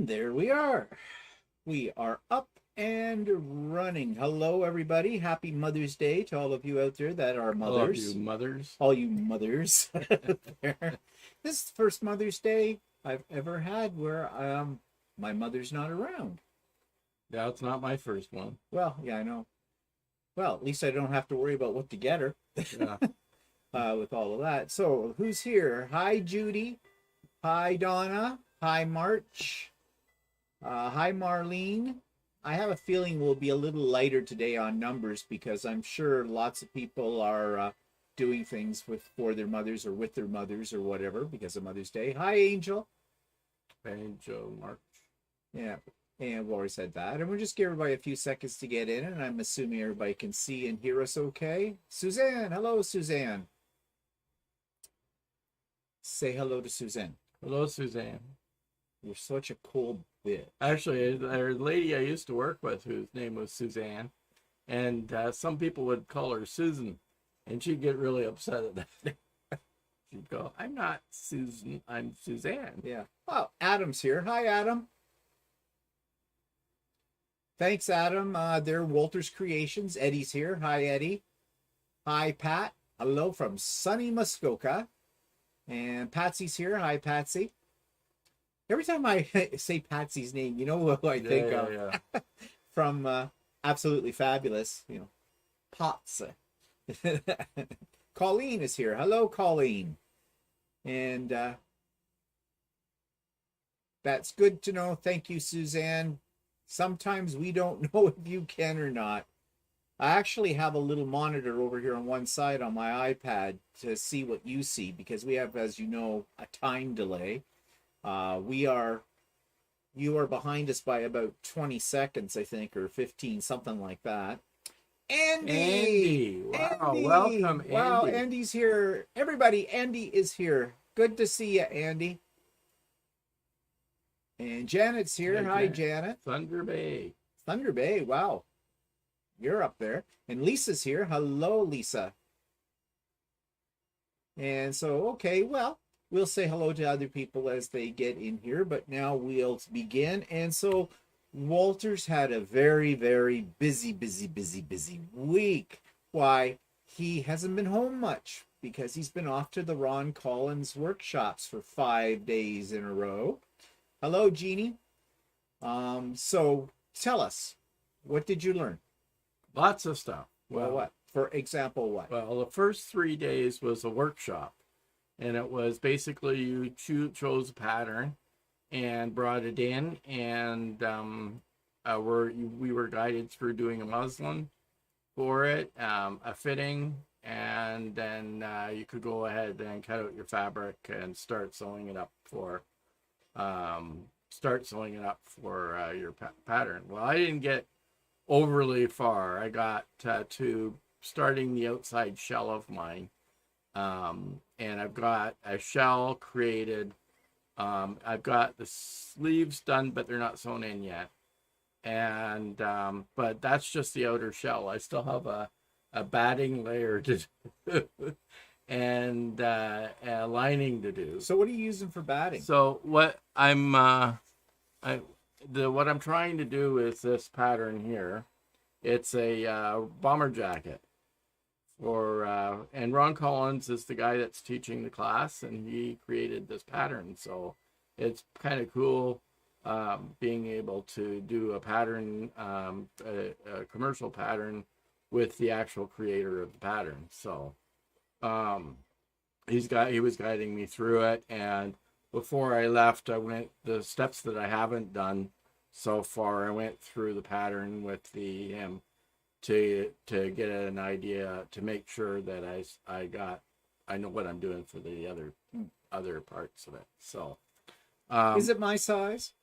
And there we are. We are up and running. Hello, everybody. Happy Mother's Day to all of you out there that are I love you, mothers. mothers. All you mothers out there. This is the first Mother's Day I've ever had where my mother's not around. Yeah, it's not my first one. Well, yeah, I know. Well, at least I don't have to worry about what to get her Yeah. with all of that. So, who's here? Hi, Judy. Hi, Donna. Hi, March. Hi, Marlene. I have a feeling we'll be a little lighter today on numbers because I'm sure lots of people are doing things for their mothers or with their mothers or whatever because of Mother's Day. Hi, Angel. Banjo March. Yeah, and we've already said that. And we'll just give everybody a few seconds to get in, and I'm assuming everybody can see and hear us okay. Suzanne, hello, Suzanne. Say hello to Suzanne. Hello, Suzanne. You're such a cool bitch. Actually, there's a lady I used to work with whose name was Suzanne, and some people would call her Susan, and she'd get really upset at that. She'd go, "I'm not Susan, I'm Suzanne." Yeah. Oh, Adam's here. Hi, Adam. Thanks, Adam. They're Walter's Creations. Eddie's here. Hi, Eddie. Hi, Pat. Hello from sunny Muskoka. And Patsy's here. Hi, Patsy. Every time I say Patsy's name, you know what I think of? Yeah. From Absolutely Fabulous, Pots. Colleen is here. Hello, Colleen. And that's good to know. Thank you, Suzanne. Sometimes we don't know if you can or not. I actually have a little monitor over here on one side on my iPad to see what you see because we have, as you know, a time delay. You are behind us by about 20 seconds, I think, or 15, something like that. Andy! Wow, Andy! welcome, Andy. Wow, Andy's here. Everybody, Andy is here. Good to see you, Andy. And Janet's here. Hi, Janet. Thunder Bay. Thunder Bay, wow. You're up there. And Lisa's here. Hello, Lisa. And so, okay, well, we'll say hello to other people as they get in here, but now we'll begin. And so Walter's had a very, very busy week. Why? He hasn't been home much because he's been off to the Ron Collins workshops for 5 days in a row. Hello, Jeannie. So tell us, what did you learn? Lots of stuff. Well, what? For example, what? Well, the first 3 days was a workshop. And it was basically you chose a pattern and brought it in, and we were guided through doing a muslin for it, a fitting, and then you could go ahead and cut out your fabric and start sewing it up for your pattern. Well, I didn't get overly far. I got to starting the outside shell of mine. And I've got a shell created. I've got the sleeves done, but they're not sewn in yet. And but that's just the outer shell. I still have a batting layer to do and a lining to do. So what are you using for batting? So what what I'm trying to do is this pattern here. It's a bomber jacket. And Ron Collins is the guy that's teaching the class, and he created this pattern. So it's kind of cool being able to do a pattern, a commercial pattern with the actual creator of the pattern. So he was guiding me through it, and before I left, I went the steps that I haven't done so far. I went through the pattern with him. To get an idea, to make sure that I know what I'm doing for the other parts of it. So is it my size?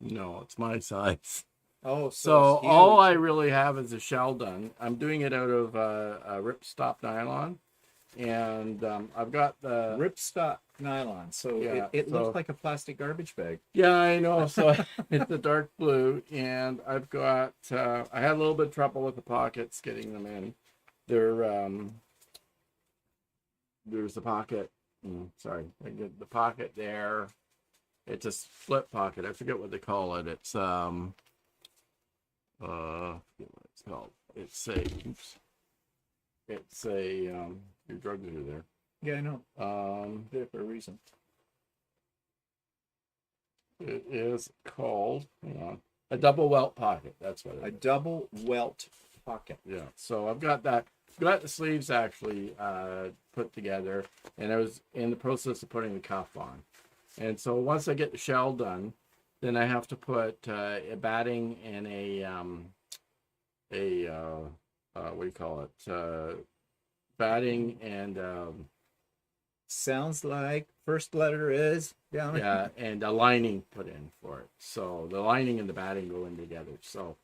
No, it's my size. Oh, so all I really have is a shell done. I'm doing it out of a ripstop nylon, and I've got the ripstop nylon. So yeah, it looks like a plastic garbage bag. Yeah, I know. So it's a dark blue, and I've got I had a little bit of trouble with the pockets getting them in. There's the pocket. Sorry, I get the pocket there, it's a split pocket. I forget what they call it. It's I forget what it's called. It's a oops. It's a your drugs are there. Yeah, I know. There for a reason. It is called, hang on, a double welt pocket. That's what it A is. double welt pocket. Yeah. So I've got that. Got the sleeves actually put together, and I was in the process of putting the cuff on. And so once I get the shell done, then I have to put a batting and what do you call it? Batting and Sounds like first letter is down. yeah, and a lining put in for it. So the lining and the batting go in together. So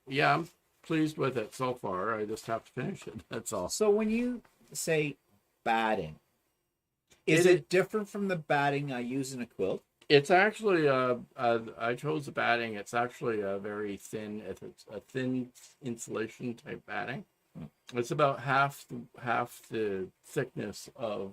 yeah, I'm pleased with it so far. I just have to finish it. That's all. So when you say batting, is it different from the batting I use in a quilt? It's actually I chose the batting. It's actually a very thin, it's a thin insulation type batting. It's about half the thickness of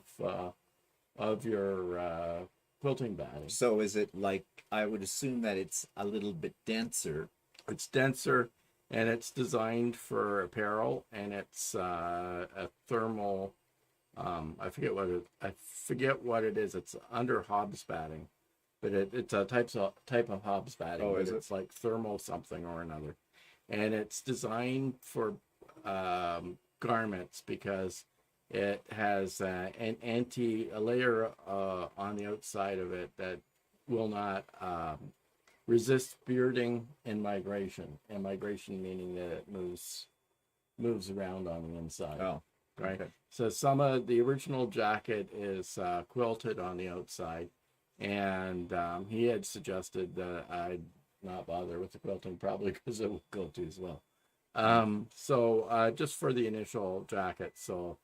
your quilting batting. So is it like, I would assume that it's a little bit denser. It's denser, and it's designed for apparel, and it's a thermal. I forget what it is. It's under Hobbs batting, but it's a type of Hobbs batting. Oh, is it? It's like thermal something or another, and it's designed for garments because it has a layer on the outside of it that will not resist bearding and migration. And migration meaning that it moves around on the inside. Oh, right. okay. So some of the original jacket is quilted on the outside, and he had suggested that I'd not bother with the quilting, probably because it will go too slow. So just for the initial jacket, so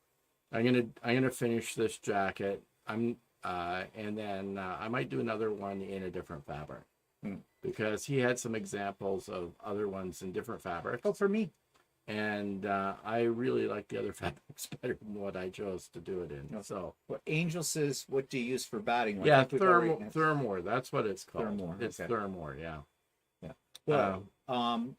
I'm gonna finish this jacket. And then I might do another one in a different fabric because he had some examples of other ones in different fabrics. Oh, for me. And I really like the other fabrics better than what I chose to do it in. Okay. So What Angel says, what do you use for batting? yeah, Thermore. That's what it's called. Thermore, It's okay. Thermore. Yeah. Yeah. Well,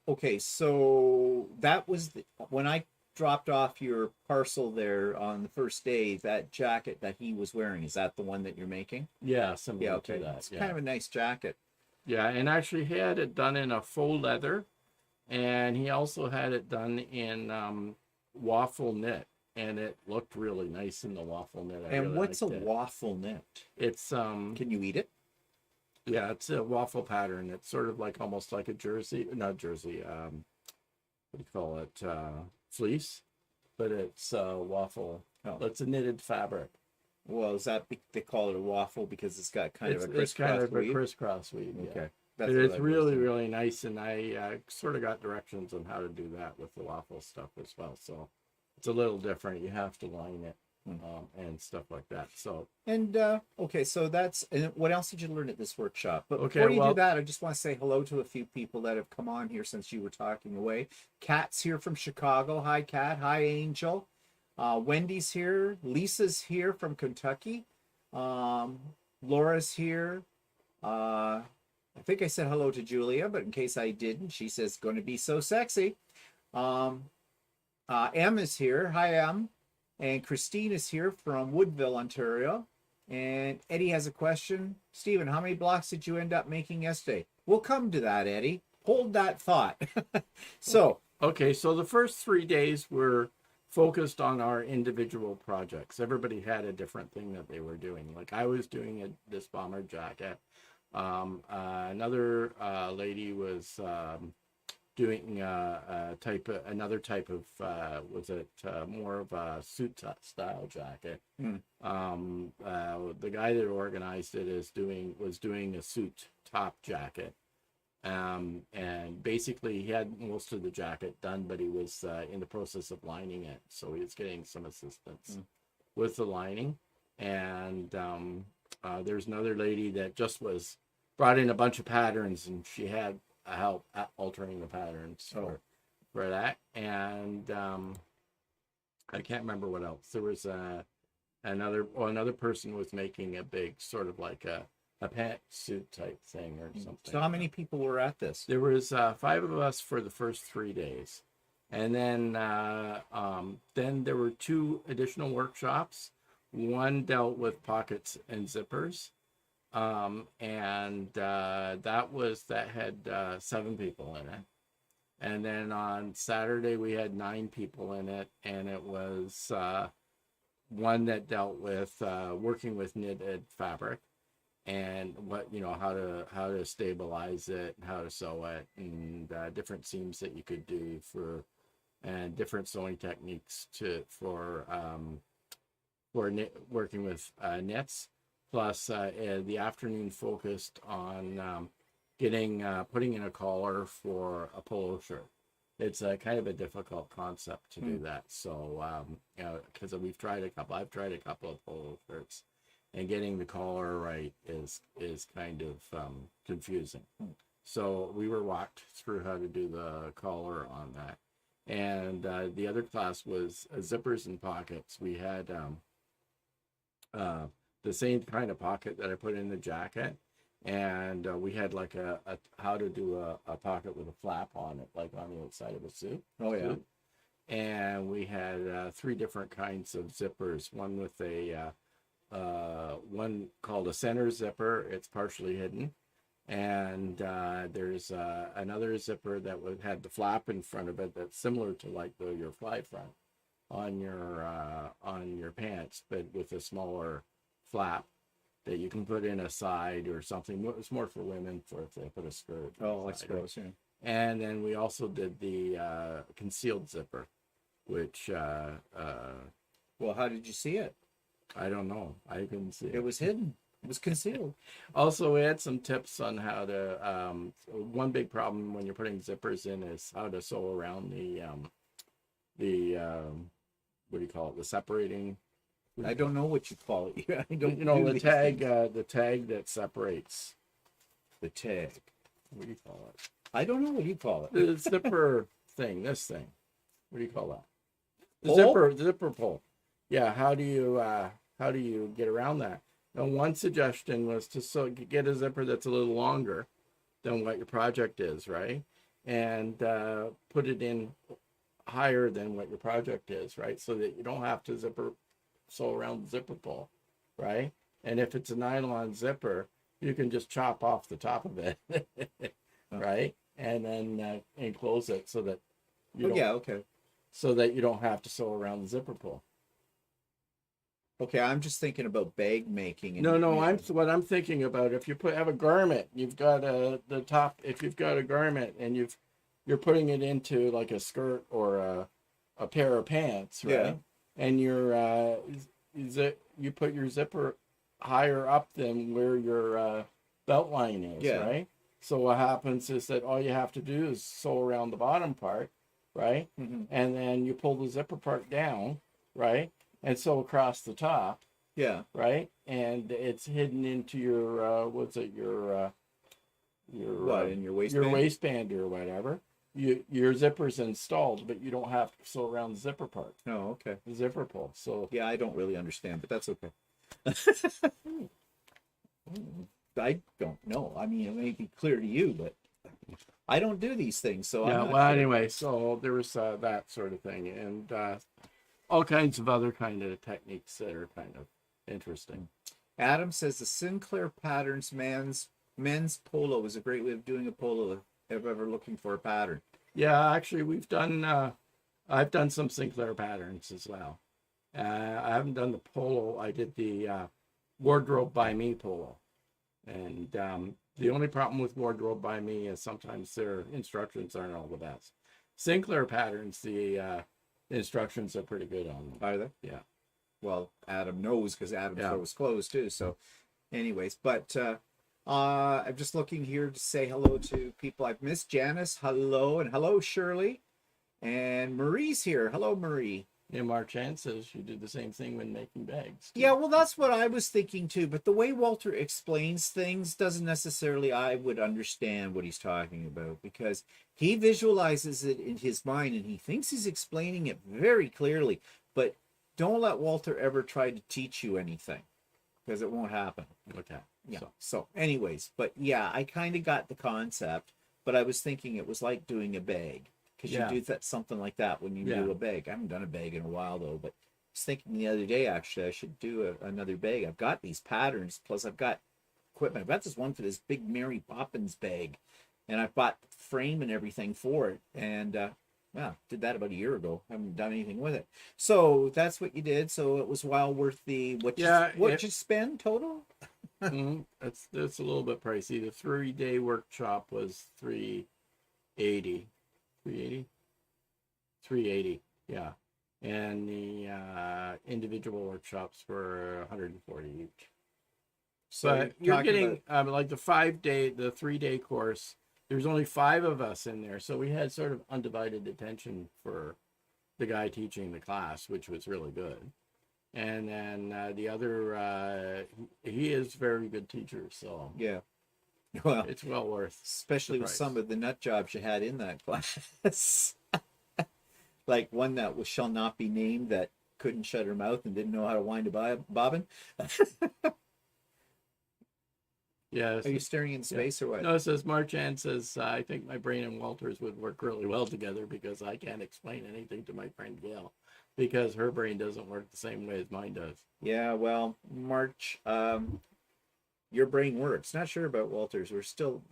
okay. So that was when I dropped off your parcel there on the first day. That jacket that he was wearing, is that the one that you're making? Yeah, similar Yeah. Okay. to that. It's Yeah. kind of a nice jacket. Yeah, and actually he had it done in a faux leather, and he also had it done in waffle knit, and it looked really nice in the waffle knit. I And really what's a liked it. waffle knit? It's Can you eat it? yeah, it's a waffle pattern. It's sort of like almost like a jersey, not jersey. What do you call it? Fleece, but it's waffle. Oh. It's a knitted fabric. Well, is that they call it a waffle because it's got kind of a It's crisscross kind of weave? a crisscross weave. Yeah. Okay. But That's what it's I was really, thinking. really nice, and I sort of got directions on how to do that with the waffle stuff as well. So it's a little different. You have to line it and stuff like that. So And okay, so that's, and what else did you learn at this workshop? But Okay, before you well- do that, I just want to say hello to a few people that have come on here since you were talking away. Kat's here from Chicago. Hi, Kat. Hi, Angel. Wendy's here. Lisa's here from Kentucky. Laura's here. I think I said hello to Julia, but in case I didn't, she says going to be so sexy. Em is here. Hi, Em. And Christine is here from Woodville, Ontario. And Eddie has a question. Stephen, how many blocks did you end up making yesterday? We'll come to that, Eddie. Hold that thought. So, okay, so the first 3 days were focused on our individual projects. Everybody had a different thing that they were doing. Like I was doing this bomber jacket. Another lady was doing another type of more of a suit style jacket. The guy that organized it was doing a suit top jacket. And basically he had most of the jacket done, but he was in the process of lining it, so he was getting some assistance with the lining. And there's another lady that just brought in a bunch of patterns, and she had help at altering the patterns for that. And I can't remember what else. There was another person was making a big sort of like a a pantsuit type thing or something. So how many people were at this? There was 5 of us for the first 3 days, and then there were 2 additional workshops. One dealt with pockets and zippers, and that had 7 people in it. And then on Saturday we had 9 people in it, and it was one that dealt with working with knitted fabric and how to stabilize it, how to sew it, and different seams that you could do and different sewing techniques for working with knits. Plus, the afternoon focused on putting in a collar for a polo shirt. It's a kind of a difficult concept to do that. So, because I've tried a couple of polo shirts, and getting the collar right is kind of confusing. So we were walked through how to do the collar on that. And the other class was zippers and pockets. We had the same kind of pocket that I put in the jacket, and we had like a how to do a pocket with a flap on it, like on the outside of a suit. Oh yeah. And we had 3 different kinds of zippers. One with one called a center zipper. It's partially hidden. And there's another zipper that had the flap in front of it that's similar to like your fly front on your pants, but with a smaller flap that you can put in a side or something. It's more for women for if they put a skirt. Oh, I suppose, yeah. And then we also did the concealed zipper, which well, how did you see it? I don't know. I couldn't see it. It was hidden. It was concealed. Also, we had some tips on how to. One big problem when you're putting zippers in is how to sew around the what do you call it? The separating. I don't know what you call it. I don't. The tag. The tag that separates. The tag. What do you call it? I don't know what you call it. The zipper thing. This thing. What do you call that? The Pole? zipper pull. Yeah. How do you get around that? Now, one suggestion was to get a zipper that's a little longer than what your project is, right? And put it in higher than what your project is, right? So that you don't have to sew around the zipper pull, right? And if it's a nylon zipper, you can just chop off the top of it, right? And then enclose it so that so that you don't have to sew around the zipper pull. Okay, I'm just thinking about bag making. What I'm thinking about, if you have a garment, you've got the top. If you've got a garment and you're putting it into like a skirt or a pair of pants, right? Yeah. And you put your zipper higher up than where your belt line is, right? So what happens is that all you have to do is sew around the bottom part, right? Mm-hmm. And then you pull the zipper part down, right? And sew across the top. Yeah. Right? And it's hidden into your what, in your waistband? Your waistband or whatever. Your zipper's installed, but you don't have to sew around the zipper part. Oh, okay. The zipper pull. So yeah, I don't really understand, but that's okay. I don't know. I mean, it may be clear to you, but I don't do these things, so yeah. I'm not Well, sure. anyway, so there was that sort of thing, and all kinds of other kind of techniques that are kind of interesting. Adam says the Sinclair Patterns men's polo is a great way of doing a polo if ever looking for a pattern. Yeah, actually, I've done some Sinclair patterns as well. I haven't done the polo. I did the Wardrobe by Me polo. And the only problem with Wardrobe by Me is sometimes their instructions aren't all the best. Sinclair patterns, the instructions are pretty good on them. Are they? Yeah. Well, Adam knows because Adam's store was closed too. So anyways, but I'm just looking here to say hello to people I've missed. Janice, hello. And hello, Shirley. And Marie's here. Hello, Marie. Yeah, Marchand says you do the same thing when making bags, too. Yeah, well, that's what I was thinking too. But the way Walter explains things doesn't necessarily I would understand what he's talking about, because he visualizes it in his mind and he thinks he's explaining it very clearly. But don't let Walter ever try to teach you anything, because it won't happen. Okay. Yeah. So anyways, but yeah, I kind of got the concept, but I was thinking it was like doing a bag, because Yeah. you do that something like that when you do a bag. I haven't done a bag in a while though, but I was thinking the other day actually I should do another bag. I've got these patterns, plus I've got equipment. I've got this one for this big Mary Poppins bag, and I've bought the frame and everything for it, and yeah, did that about a year ago. I haven't done anything with it. So that's what you did. So it was well worth the what you spend total? That's a little bit pricey. The 3-day workshop was $380. Yeah. And the individual workshops were $140 each. So but you're getting like the 3-day course. There's only 5 of us in there, so we had sort of undivided attention for the guy teaching the class, which was really good. And then the other, he is a very good teacher, so yeah, well, it's well worth, especially with some of the nut jobs you had in that class, like one that shall not be named, that couldn't shut her mouth and didn't know how to wind a bobbin. Yeah. Are you staring in space or what? No, it says Marchand says, I think my brain and Walter's would work really well together, because I can't explain anything to my friend Gail, because her brain doesn't work the same way as mine does. Yeah, well, March, your brain works. Not sure about Walter's. We're still...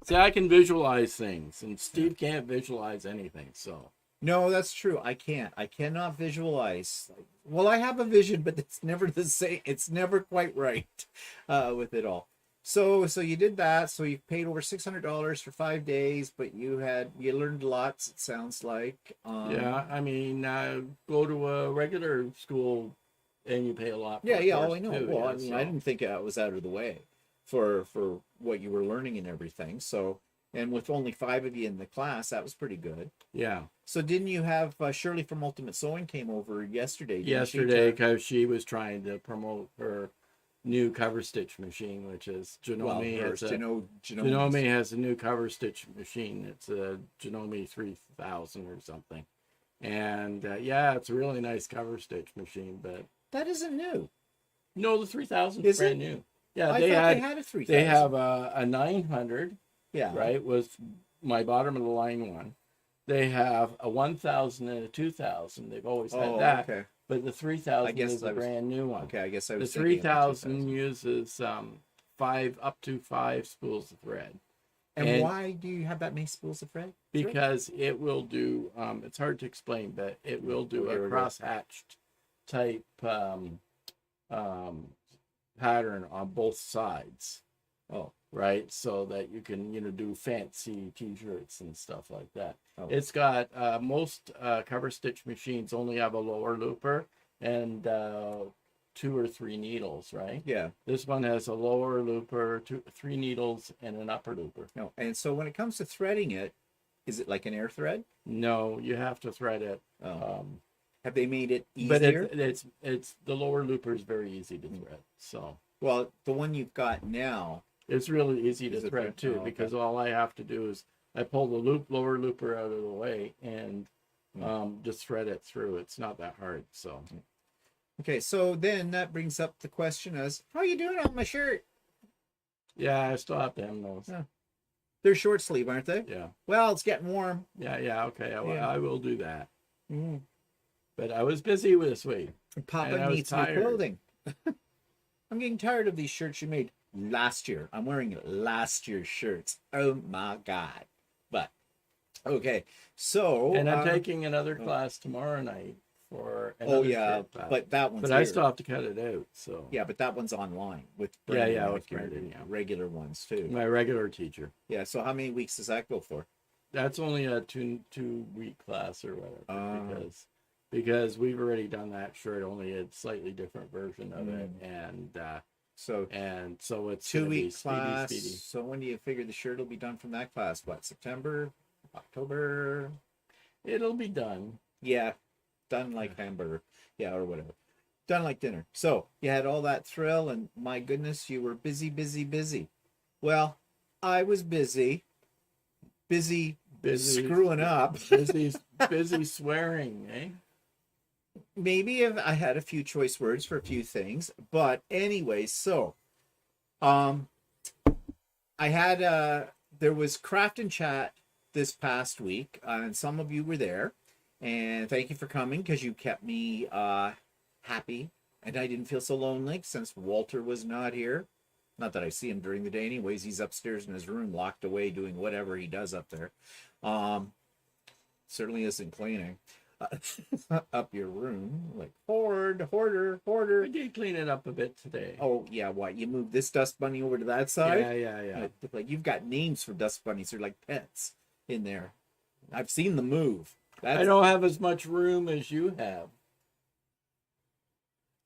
See, I can visualize things, and Steve can't visualize anything, so... No, that's true. I can't. I cannot visualize. Well, I have a vision, but it's never the same. It's never quite right with it all. So you did that. So you paid over $600 for 5 days, but you learned lots. It sounds like. Yeah, I mean, go to a regular school, and you pay a lot. Yeah, yeah. Oh, I know. Too, well, I mean, so. I didn't think I was out of the way for what you were learning and everything. So, and with only 5 of you in the class, that was pretty good. Yeah. So didn't you have Shirley from Ultimate Sewing came over yesterday? Yesterday, because she was trying to promote her new cover stitch machine, which is Janome. Janome has a new cover stitch machine. It's a Janome 3000 or something, and yeah, it's a really nice cover stitch machine. But that isn't new. No, the 3000 is brand new. Yeah, they had a 3000. They have a 900. Yeah, right, was my bottom of the line one. They have a 1000 and a 2000. They've always had that. Okay. But the 3000 is a brand new one. Okay, I guess I was the 3000 uses 5 up to 5 spools of thread. And why do you have that many spools of thread? Because it will do, it's hard to explain, but it will do a cross-hatched type pattern on both sides. Oh. Right, so that you can, do fancy t-shirts and stuff like that. Oh. It's got most cover stitch machines only have a lower looper and 2 or 3 needles, right? Yeah. This one has a lower looper, 3 needles, and an upper looper. No, and so when it comes to threading it, is it like an air thread? No, you have to thread it. Have they made it easier? But it's the lower looper is very easy to thread. So. Well, the one you've got now. It's really easy to thread too, because all I have to do is I pull the lower looper out of the way and just thread it through. It's not that hard. So, okay, so then that brings up the question as, how are you doing on my shirt? Yeah, I still have to hem those. Yeah. They're short sleeve, aren't they? Yeah. Well, it's getting warm. Yeah, okay. I will do that. Mm. But I was busy this week. Papa needs new clothing. I'm getting tired of these shirts you made last year. I'm wearing last year's shirts. Oh my God. But okay, so and I'm taking another class tomorrow night for another but that one's I still have to cut it out. So yeah, but that one's online with with Brandon, regular ones too. My regular teacher. Yeah. So how many weeks does that go for? That's only a two-week class or whatever because we've already done that shirt, only a slightly different version of it, and so it's 2-week class. Speedy. So when do you figure the shirt will be done from that class? What, September, October? It'll be done. Yeah, done like hamburger. Yeah, or whatever. Done like dinner. So you had all that thrill, and my goodness, you were busy. Well, I was busy screwing up. busy swearing, eh? maybe if I had a few choice words for a few things, but anyway, so um I had there was Craft and Chat this past week, and some of you were there, and thank you for coming because you kept me happy, and I didn't feel so lonely since Walter was not here. Not that I see him during the day, anyways. He's upstairs in his room, locked away, doing whatever he does up there. Um, Certainly isn't cleaning up your room, like hoarder. I did clean it up a bit today. Oh yeah, what, you moved this dust bunny over to that side? Yeah. Like you've got names for dust bunnies. They're like pets in there. I've seen the move. I don't have as much room as you have.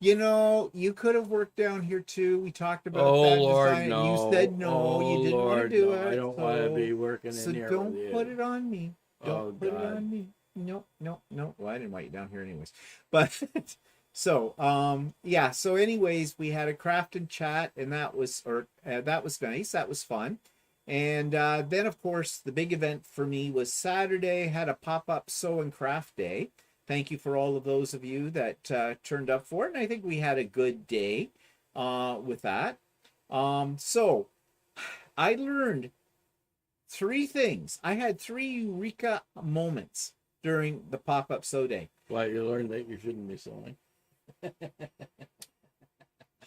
You know, you could have worked down here too. We talked about Oh that Lord, design. no. You said no. You didn't want to do it. I don't want to be working So in here. don't put it on me. Don't put God. it on me. No. Well, I didn't want you down here anyways. But so yeah. So anyways, we had a craft and chat, and that was nice. That was fun. And then of course the big event for me was Saturday. Had a pop-up sew and craft day. Thank you for all of those of you that turned up for it. And I think we had a good day with that. So I learned 3 things. I had 3 eureka moments during the pop-up sew day. Well, you learned that you shouldn't be sewing.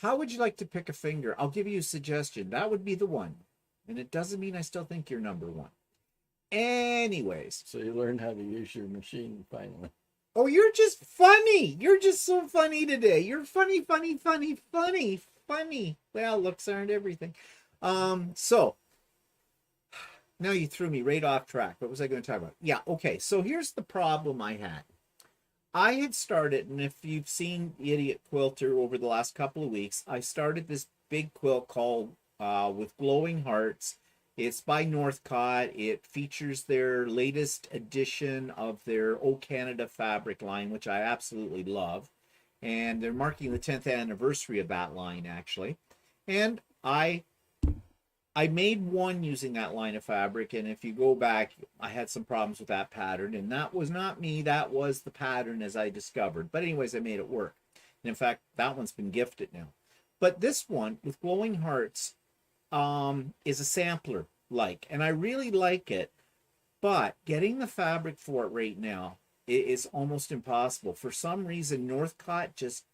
How would you like to pick a finger? I'll give you a suggestion. That would be the one. And it doesn't mean I still think you're number 1. Anyways. So you learned how to use your machine finally. Oh, you're just funny. You're just so funny today. You're funny. Well, looks aren't everything. So now you threw me right off track. What was I going to talk about? Yeah, okay. So here's the problem I had. I had started, and if you've seen Idiot Quilter over the last couple of weeks, I started this big quilt called With Glowing Hearts. It's by Northcott. It features their latest edition of their O Canada fabric line, which I absolutely love. And they're marking the 10th anniversary of that line, actually. And I made one using that line of fabric, and if you go back, I had some problems with that pattern, and that was not me. That was the pattern as I discovered. But anyways, I made it work. And in fact, that one's been gifted now. But this one, With Glowing Hearts, is a sampler and I really like it, but getting the fabric for it right now is almost impossible. For some reason, Northcott just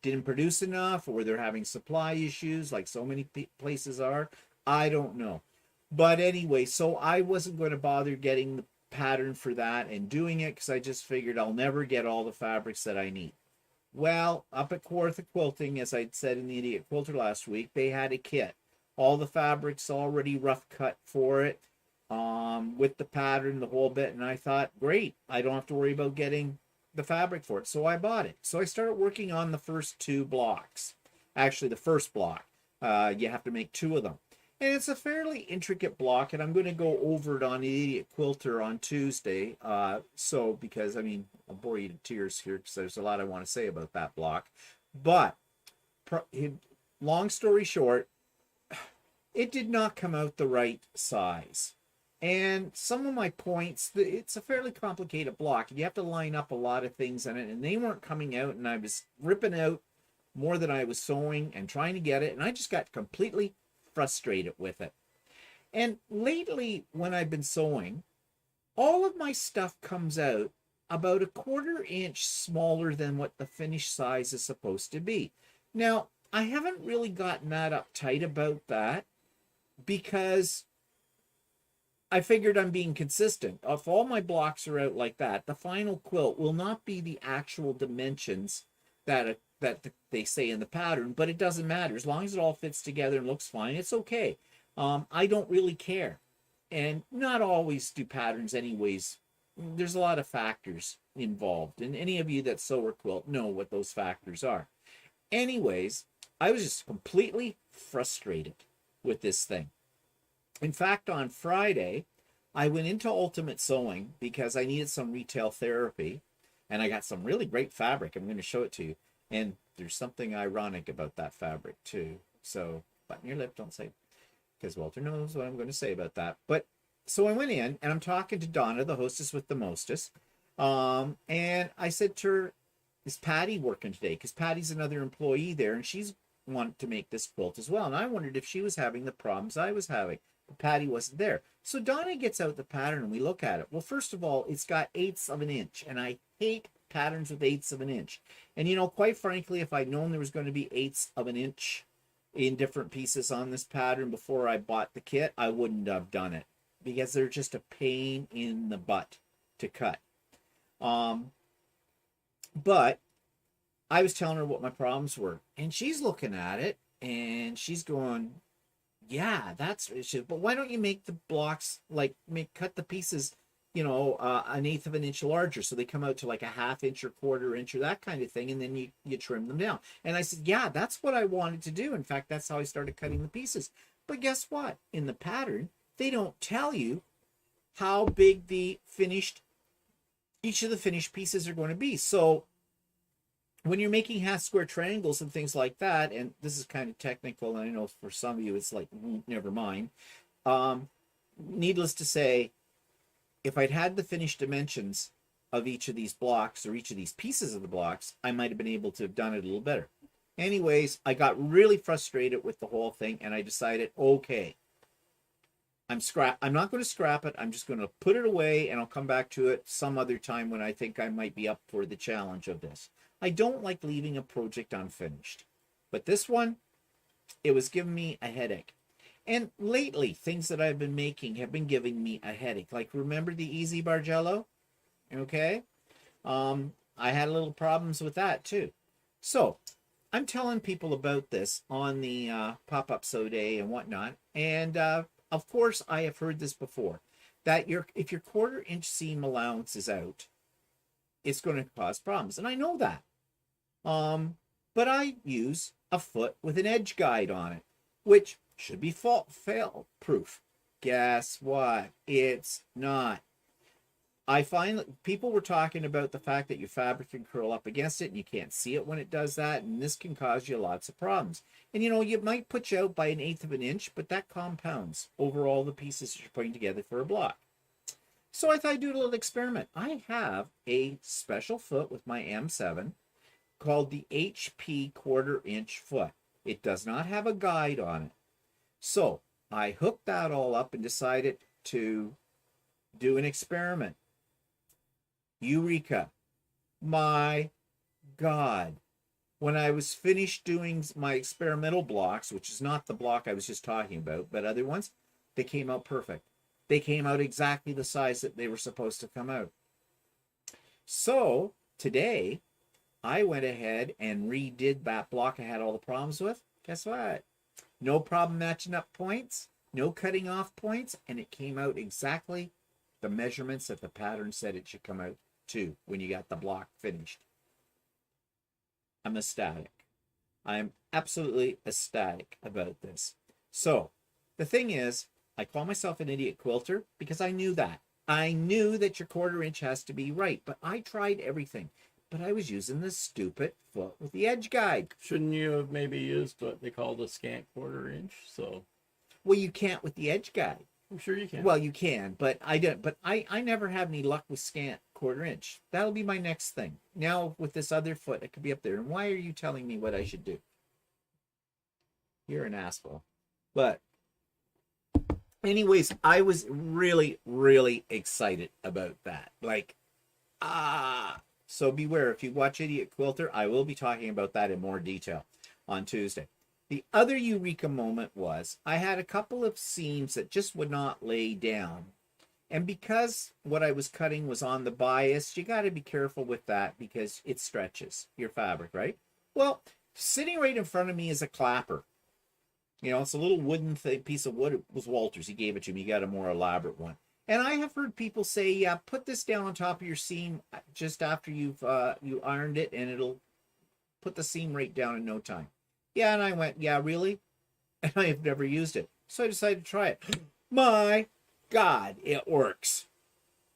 didn't produce enough, or they're having supply issues like so many places are. I don't know. But anyway, so I wasn't going to bother getting the pattern for that and doing it because I just figured I'll never get all the fabrics that I need. Well, up at Quilter Quilting, as I said in the Idiot Quilter last week, they had a kit. All the fabrics already rough cut for it, with the pattern, the whole bit. And I thought, great, I don't have to worry about getting the fabric for it. So I bought it. So I started working on the first 2 blocks. Actually, the first block. You have to make 2 of them. And it's a fairly intricate block, and I'm going to go over it on Idiot Quilter on Tuesday. Because, I mean, I'll bore you to tears here because there's a lot I want to say about that block. But, long story short, it did not come out the right size. And some of my points, it's a fairly complicated block. You have to line up a lot of things in it, and they weren't coming out, and I was ripping out more than I was sewing and trying to get it, and I just got completely frustrated with it. And lately, when I've been sewing, all of my stuff comes out about a 1/4 inch smaller than what the finished size is supposed to be. Now, I haven't really gotten that uptight about that because I figured I'm being consistent. If all my blocks are out like that, the final quilt will not be the actual dimensions that they say in the pattern, but it doesn't matter. As long as it all fits together and looks fine, it's okay. I don't really care. And not always do patterns anyways. There's a lot of factors involved, and any of you that sew or quilt know what those factors are. Anyways, I was just completely frustrated with this thing. In fact, on Friday, I went into Ultimate Sewing because I needed some retail therapy, and I got some really great fabric. I'm going to show it to you. And there's something ironic about that fabric too. So button your lip, don't say it, because Walter knows what I'm going to say about that. But so I went in and I'm talking to Donna, the hostess with the mostest. And I said to her, is Patty working today? Because Patty's another employee there, and she's wanted to make this quilt as well. And I wondered if she was having the problems I was having. But Patty wasn't there. So Donna gets out the pattern and we look at it. Well, first of all, it's got 1/8 of an inch, and I hate patterns with 1/8 of an inch. And you know, quite frankly, if I'd known there was going to be 1/8 of an inch in different pieces on this pattern before I bought the kit, I wouldn't have done it, because they're just a pain in the butt to cut. But I was telling her what my problems were, and she's looking at it and she's going, yeah, that's issue. But why don't you make the blocks, like cut the pieces, you know, 1/8 of an inch larger, so they come out to like a 1/2 inch or 1/4 inch or that kind of thing, and then you trim them down. And I said, yeah, that's what I wanted to do. In fact, that's how I started cutting the pieces. But guess what? In the pattern, they don't tell you how big each of the finished pieces are going to be. So when you're making half square triangles and things like that, and this is kind of technical, and I know for some of you it's like, never mind. Needless to say, if I'd had the finished dimensions of each of these blocks or each of these pieces of the blocks, I might have been able to have done it a little better. Anyways, I got really frustrated with the whole thing, and I decided, okay, I'm not going to scrap it. I'm just going to put it away, and I'll come back to it some other time when I think I might be up for the challenge of this. I don't like leaving a project unfinished, but this one, it was giving me a headache. And lately, things that I've been making have been giving me a headache. Like, remember the Easy Bargello? Okay. I had a little problems with that too. So I'm telling people about this on the pop-up so day and whatnot. And of course, I have heard this before, that if your 1/4 inch seam allowance is out, it's going to cause problems. And I know that. But I use a foot with an edge guide on it, which should be fail proof. Guess what? It's not. I find that people were talking about the fact that your fabric can curl up against it and you can't see it when it does that, and this can cause you lots of problems. And you know, you might put you out by 1/8 of an inch, but that compounds over all the pieces you're putting together for a block. So I thought I'd do a little experiment. I have a special foot with my M7 called the HP 1/4 inch foot. It does not have a guide on it. So I hooked that all up and decided to do an experiment. Eureka. My God. When I was finished doing my experimental blocks, which is not the block I was just talking about, but other ones, they came out perfect. They came out exactly the size that they were supposed to come out. So today, I went ahead and redid that block I had all the problems with. Guess what? No problem matching up points, no cutting off points, and it came out exactly the measurements that the pattern said it should come out to when you got the block finished. I'm ecstatic. I'm absolutely ecstatic about this. So the thing is, I call myself an idiot quilter because I knew that. I knew that your 1/4 inch has to be right, but I tried everything. But I was using this stupid foot with the edge guide. Shouldn't you have maybe used what they call the scant 1/4 inch? So, well, you can't with the edge guide. I'm sure you can. Well, you can, but I don't. But I never have any luck with scant 1/4 inch. That'll be my next thing. Now with this other foot, it could be up there. And why are you telling me what I should do? You're an asshole. But anyways, I was really, really excited about that. Like, so beware, if you watch Idiot Quilter, I will be talking about that in more detail on Tuesday. The other eureka moment was I had a couple of seams that just would not lay down. And because what I was cutting was on the bias, you got to be careful with that because it stretches your fabric, right? Well, sitting right in front of me is a clapper. You know, it's a little wooden piece of wood. It was Walter's. He gave it to me. He got a more elaborate one. And I have heard people say, yeah, put this down on top of your seam just after you've you ironed it, and it'll put the seam right down in no time. Yeah, and I went, yeah, really? And I have never used it. So I decided to try it. My God, it works.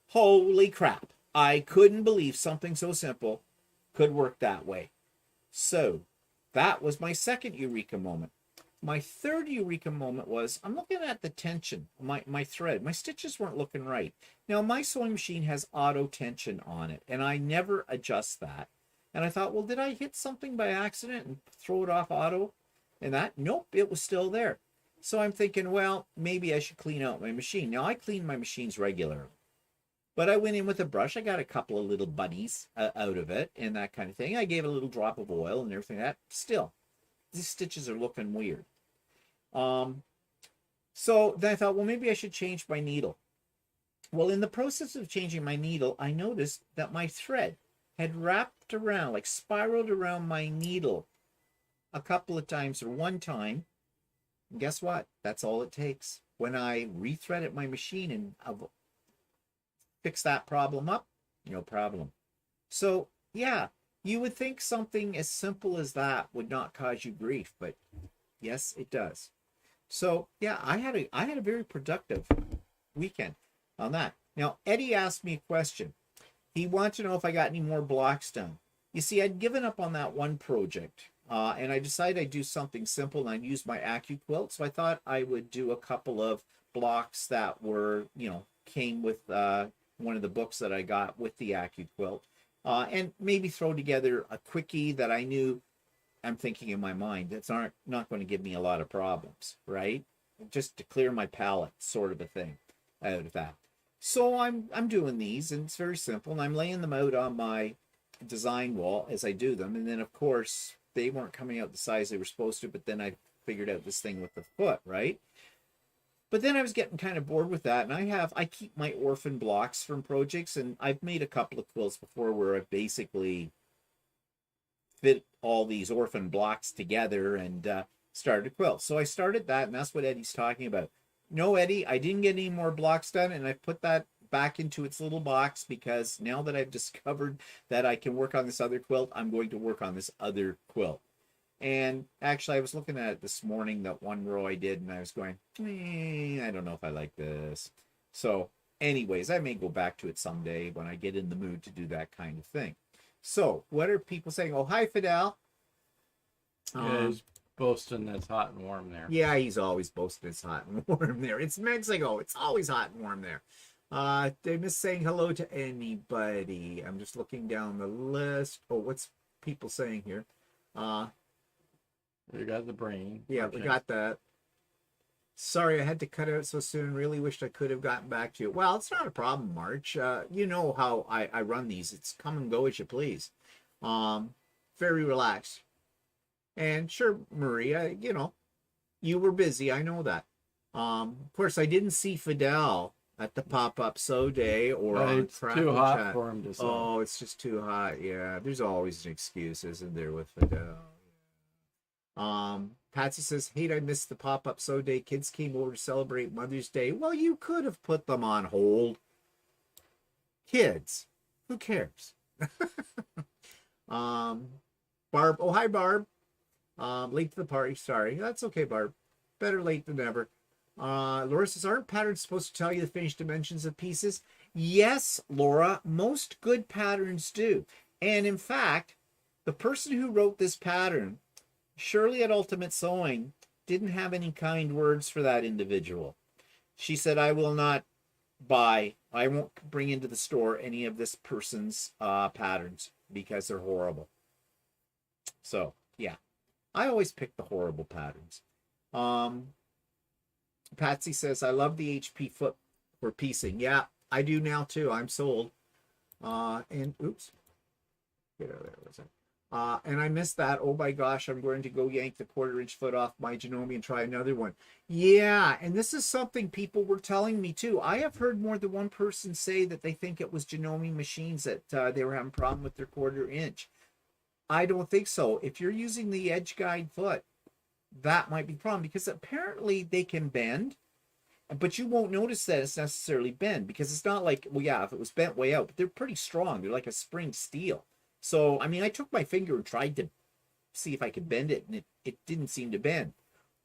Holy crap. I couldn't believe something so simple could work that way. So that was my second eureka moment. My third eureka moment was, I'm looking at the tension, my thread. My stitches weren't looking right. Now, my sewing machine has auto tension on it, and I never adjust that. And I thought, well, did I hit something by accident and throw it off auto? And that, nope, it was still there. So I'm thinking, well, maybe I should clean out my machine. Now, I clean my machines regularly. But I went in with a brush. I got a couple of little buddies out of it and that kind of thing. I gave it a little drop of oil and everything like that. Still, these stitches are looking weird. So then I thought, well, maybe I should change my needle. Well, in the process of changing my needle, I noticed that my thread had wrapped around, like spiraled around my needle a couple of times or one time. And guess what? That's all it takes. When I rethreaded my machine and fix that problem up, no problem. So yeah, you would think something as simple as that would not cause you grief, but yes, it does. So yeah, I had a very productive weekend on that. Now Eddie asked me a question. He wanted to know if I got any more blocks done. You see, I'd given up on that one project, and I decided I'd do something simple, and I'd use my Accuquilt. So I thought I would do a couple of blocks that were, came with one of the books that I got with the Accuquilt, and maybe throw together a quickie that I knew, I'm thinking in my mind, that's not going to give me a lot of problems, right? Just to clear my palette, sort of a thing out of that. So I'm doing these, and it's very simple, and I'm laying them out on my design wall as I do them, and then of course they weren't coming out the size they were supposed to, but then I figured out this thing with the foot, right? But then I was getting kind of bored with that, and I keep my orphan blocks from projects, and I've made a couple of quilts before where I've basically fit all these orphan blocks together and started a quilt. So I started that, and that's what Eddie's talking about. No, Eddie, I didn't get any more blocks done, and I put that back into its little box because now that I've discovered that I can work on this other quilt, I'm going to work on this other quilt. And actually, I was looking at it this morning, that one row I did, and I was going, I don't know if I like this. So anyways, I may go back to it someday when I get in the mood to do that kind of thing. So what are people saying? Oh, hi, Fidel. Yeah, he's boasting it's hot and warm there. Yeah, he's always boasting it's hot and warm there. It's Mexico. It's always hot and warm there. They miss saying hello to anybody. I'm just looking down the list. Oh, what's people saying here? We got the brain. Yeah, we got that. Sorry, I had to cut out so soon. Really wished I could have gotten back to you. Well, it's not a problem, March. You know how I run these. It's come and go as you please. Very relaxed. And sure, Maria, you were busy. I know that. Of course, I didn't see Fidel at the pop-up sew day or on It's too hot Chat. for him to sew. Oh, it's just too hot. Yeah, there's always an excuse, isn't there, with Fidel? Patsy says, "Hate I missed the pop-up sew day. Kids came over to celebrate Mother's Day." Well, you could have put them on hold. Kids, who cares? Barb, oh hi Barb. Late to the party. Sorry, that's okay, Barb. Better late than never. Laura says, "Aren't patterns supposed to tell you the finished dimensions of pieces?" Yes, Laura, most good patterns do. And in fact, the person who wrote this pattern, Shirley at Ultimate Sewing, didn't have any kind words for that individual. She said, I won't bring into the store any of this person's patterns because they're horrible. So, yeah. I always pick the horrible patterns. Patsy says, "I love the HP foot for piecing." Yeah, I do now too. I'm sold. And oops. Get out of there. Was it? And I missed that. Oh my gosh, I'm going to go yank the 1/4-inch foot off my Janome and try another one. Yeah, and this is something people were telling me too. I have heard more than one person say that they think it was Janome machines that they were having a problem with their 1/4-inch. I don't think so. If you're using the edge guide foot, that might be the problem because apparently they can bend, but you won't notice that it's necessarily bent because it's not like, well, yeah, if it was bent way out, but they're pretty strong. They're like a spring steel. So, I mean, I took my finger and tried to see if I could bend it, and it didn't seem to bend,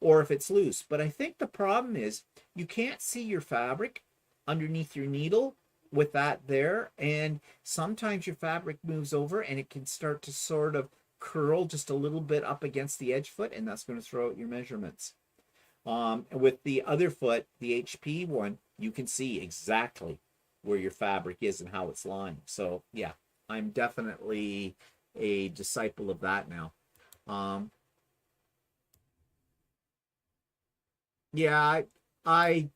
or if it's loose. But I think the problem is you can't see your fabric underneath your needle with that there, and sometimes your fabric moves over and it can start to sort of curl just a little bit up against the edge foot, and that's going to throw out your measurements. With the other foot, the HP one, you can see exactly where your fabric is and how it's lying. So, yeah. I'm definitely a disciple of that now. Yeah, I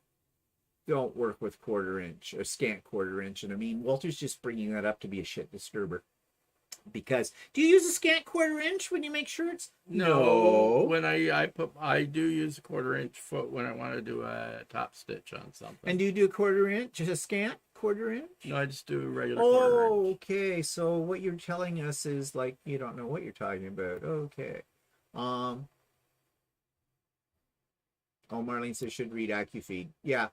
don't work with quarter inch or scant quarter inch, and I mean Walter's just bringing that up to be a shit disturber. Because do you use a scant quarter inch when you make shirts? No. When I do use a 1/4 inch foot when I want to do a top stitch on something. And do you do a quarter inch, just a scant quarter inch? No, I just do a regular 1/4 inch. Okay. So what you're telling us is like you don't know what you're talking about. Okay. Oh, Marlene says should read Accufeed. Yeah.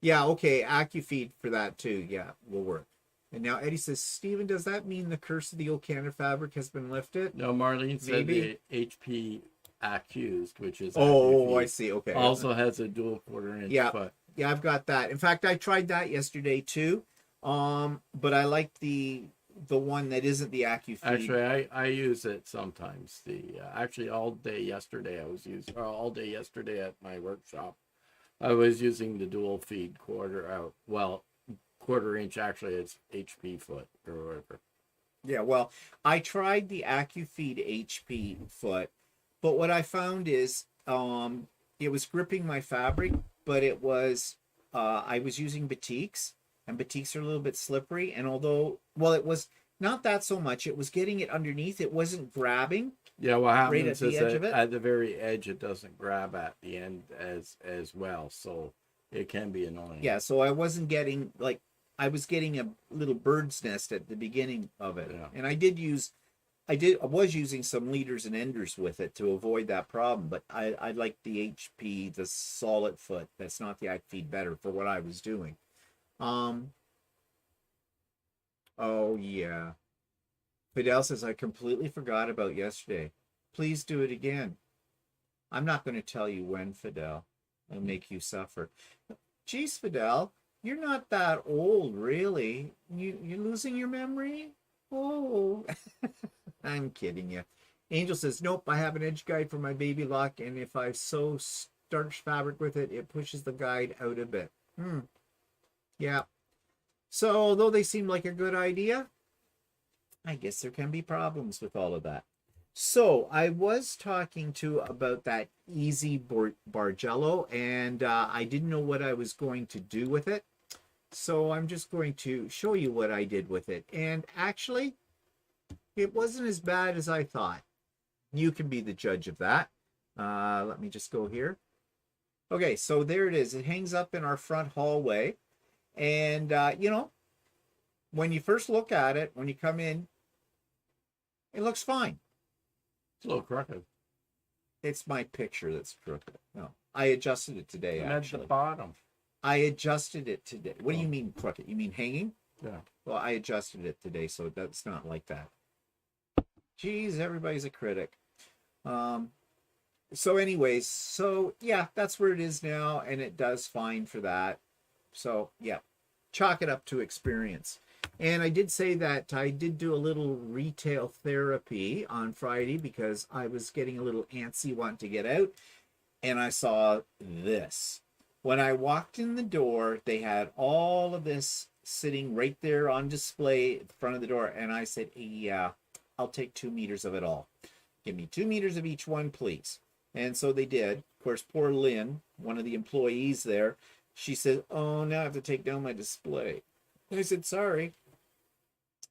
Yeah, okay. Accufeed for that too. Yeah, will work. And now Eddie says, Stephen, does that mean the curse of the old Canada fabric has been lifted? No, Marlene said the HP Accused, which is I see. Okay. Also has a dual 1/4 inch foot. Yeah, I've got that. In fact, I tried that yesterday too. But I like the one that isn't the Accufeed. Actually, I use it sometimes. Actually all day yesterday at my workshop. I was using the dual feed 1/4 inch. Actually, it's HP foot or whatever. Yeah, well, I tried the Accufeed HP foot, but what I found is it was gripping my fabric, but it was I was using batiks, and batiks are a little bit slippery. And although, well, it was not that so much, it was getting it underneath. It wasn't grabbing. Yeah, what happens is that at the very edge, it doesn't grab at the end as well, so it can be annoying. Yeah, so I wasn't getting I was getting a little bird's nest at the beginning of it, and I was using some leaders and enders with it to avoid that problem. But I like the HP, the solid foot. That's not the Accufeed better for what I was doing. Oh yeah. Fidel says, I completely forgot about yesterday. Please do it again. I'm not going to tell you when, Fidel. I'll make you suffer. Geez, Fidel, you're not that old, really. You're losing your memory? Oh, I'm kidding you. Angel says, nope, I have an edge guide for my baby lock, and if I sew starch fabric with it, it pushes the guide out a bit. Yeah. So, although they seem like a good idea, I guess there can be problems with all of that. So I was talking about that easy Bargello, and I didn't know what I was going to do with it. So I'm just going to show you what I did with it. And actually, it wasn't as bad as I thought. You can be the judge of that. Let me just go here. Okay, so there it is. It hangs up in our front hallway. And, when you first look at it, when you come in, it looks fine. It's a little crooked. It's my picture that's crooked. No, I adjusted it today, actually. At the bottom. I adjusted it today. What do you mean crooked? You mean hanging? Yeah. Well, I adjusted it today, so that's not like that. Geez, everybody's a critic. So anyways, yeah, that's where it is now, and it does fine for that. So, yeah, chalk it up to experience. And I did say that I did do a little retail therapy on Friday because I was getting a little antsy wanting to get out. And I saw this. When I walked in the door, they had all of this sitting right there on display at the front of the door. And I said, yeah, I'll take 2 meters of it all. Give me 2 meters of each one, please. And so they did. Of course, poor Lynn, one of the employees there, she said, oh, now I have to take down my display. I said, sorry.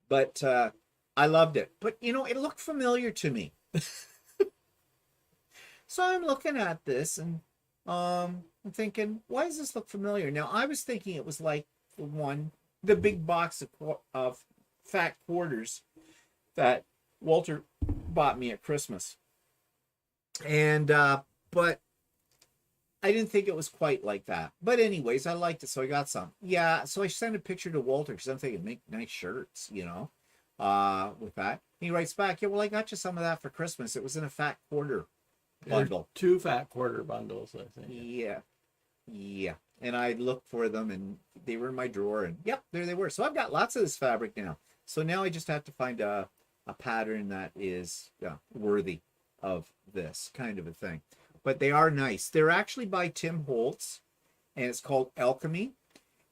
But I loved it. But, it looked familiar to me. So I'm looking at this and I'm thinking, why does this look familiar? Now, I was thinking it was like the big box of fat quarters that Walter bought me at Christmas. And, but I didn't think it was quite like that. But anyways, I liked it, so I got some. Yeah, so I sent a picture to Walter because I'm thinking, make nice shirts, with that. He writes back, yeah, well, I got you some of that for Christmas. It was in a fat quarter bundle. 2 fat quarter bundles, I think. Yeah. And I looked for them, and they were in my drawer, and yep, there they were. So I've got lots of this fabric now. So now I just have to find a pattern that is worthy of this kind of a thing. But they are nice. They're actually by Tim Holtz, and it's called Alchemy.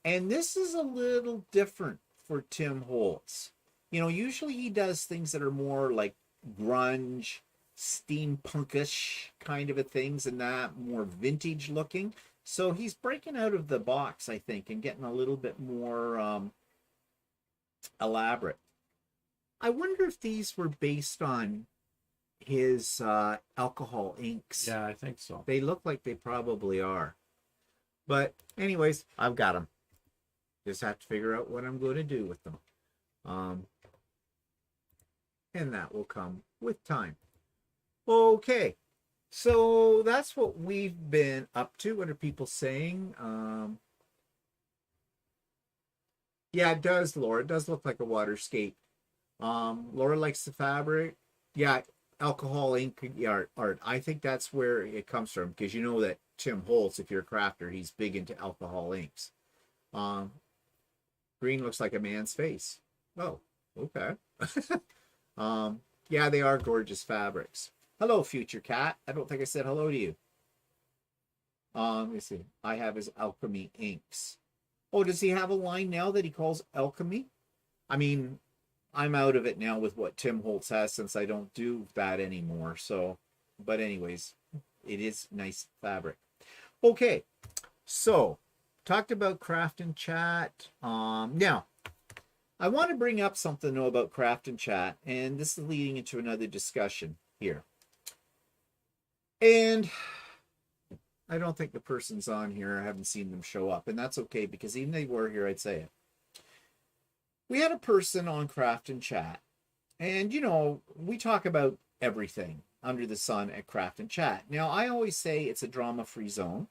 And this is a little different for Tim Holtz. Usually he does things that are more like grunge, steampunkish kind of a things, and that more vintage looking. So he's breaking out of the box, I think, and getting a little bit more elaborate. I wonder if these were based on his alcohol inks. Yeah, I think so. They look like they probably are. But anyways, I've got them. Just have to figure out what I'm going to do with them. And that will come with time. Okay. So that's what we've been up to. What are people saying? Yeah, it does, Laura. It does look like a water skate. Laura likes the fabric. Yeah, alcohol ink art. I think that's where it comes from, because you know that Tim Holtz, if you're a crafter, he's big into alcohol inks. Green looks like a man's face. Oh, okay. Yeah, they are gorgeous fabrics. Hello, future cat. I don't think I said hello to you. Let me see. I have his alchemy inks. Oh, does he have a line now that he calls alchemy? I mean, I'm out of it now with what Tim Holtz has, since I don't do that anymore. So, but anyways, it is nice fabric. Okay, so talked about craft and chat. Now, I want to bring up something though about craft and chat, and this is leading into another discussion here. And I don't think the person's on here. I haven't seen them show up, and that's okay, because even if they were here, I'd say it. We had a person on Craft and Chat, and we talk about everything under the sun at Craft and Chat. Now, I always say it's a drama-free zone,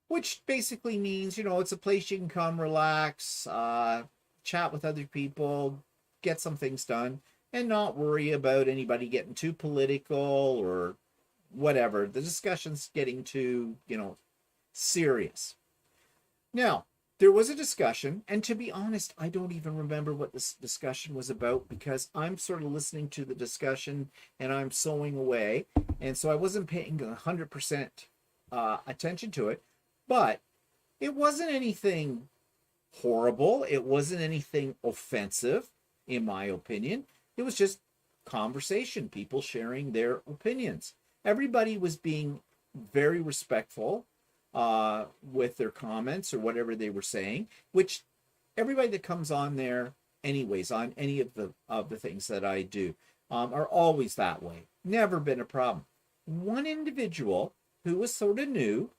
which basically means, it's a place you can come, relax, chat with other people, get some things done, and not worry about anybody getting too political or whatever. The discussion's getting too, serious. Now, there was a discussion, and to be honest, I don't even remember what this discussion was about, because I'm sort of listening to the discussion and I'm sewing away, and so I wasn't paying 100% attention to it. But it wasn't anything horrible. It wasn't anything offensive, in my opinion. It was just conversation, people sharing their opinions. Everybody was being very respectful with their comments or whatever they were saying, which everybody that comes on there anyways, on any of the things that I do, are always that way. Never been a problem. One individual who was sort of new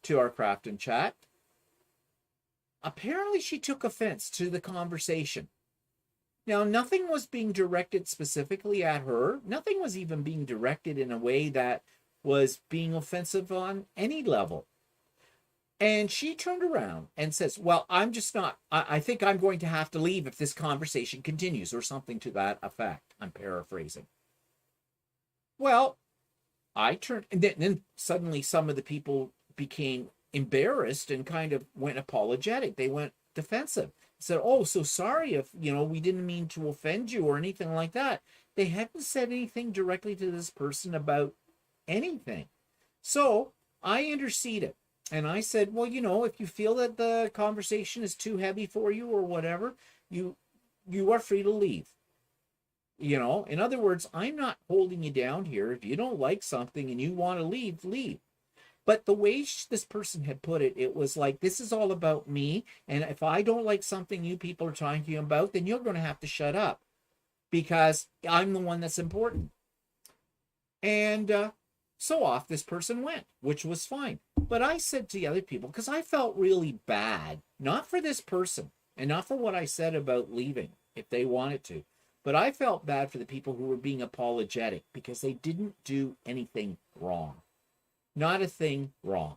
to our Craft and Chat, apparently she took offense to the conversation. Now, nothing was being directed specifically at her. Nothing was even being directed in a way that was being offensive on any level. And she turned around and says, well, I'm just not, I think I'm going to have to leave if this conversation continues, or something to that effect. I'm paraphrasing. Well, I turned, and then suddenly some of the people became embarrassed and kind of went apologetic. They went defensive. Said, oh, so sorry if, we didn't mean to offend you or anything like that. They hadn't said anything directly to this person about anything. So I interceded and I said, well, if you feel that the conversation is too heavy for you or whatever, you are free to leave. In other words, I'm not holding you down here. If you don't like something and you want to leave, leave. But the way this person had put it, it was like, this is all about me. And if I don't like something you people are talking about, then you're going to have to shut up, because I'm the one that's important. And so off this person went, which was fine. But I said to the other people, because I felt really bad, not for this person and not for what I said about leaving if they wanted to, but I felt bad for the people who were being apologetic because they didn't do anything wrong. Not a thing wrong.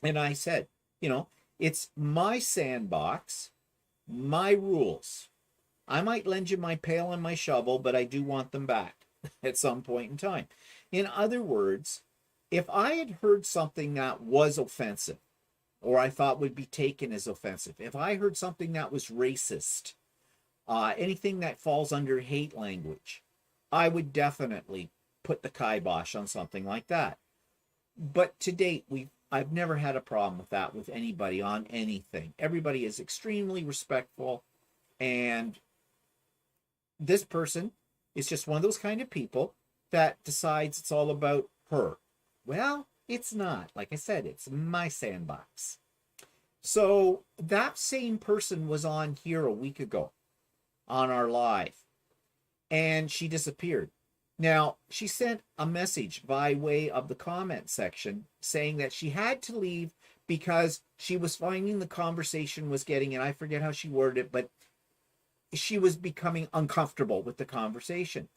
And I said, it's my sandbox, my rules. I might lend you my pail and my shovel, but I do want them back at some point in time. In other words, if I had heard something that was offensive, or I thought would be taken as offensive, if I heard something that was racist, anything that falls under hate language, I would definitely put the kibosh on something like that. But to date, I've never had a problem with that with anybody on anything. Everybody is extremely respectful, and This person is just one of those kind of people that decides it's all about her. Well, it's not. Like I said, it's my sandbox. So that same person was on here a week ago on our live, and she disappeared. Now, she sent a message by way of the comment section saying that she had to leave because she was finding the conversation was getting, and I forget how she worded it, but she was becoming uncomfortable with the conversation.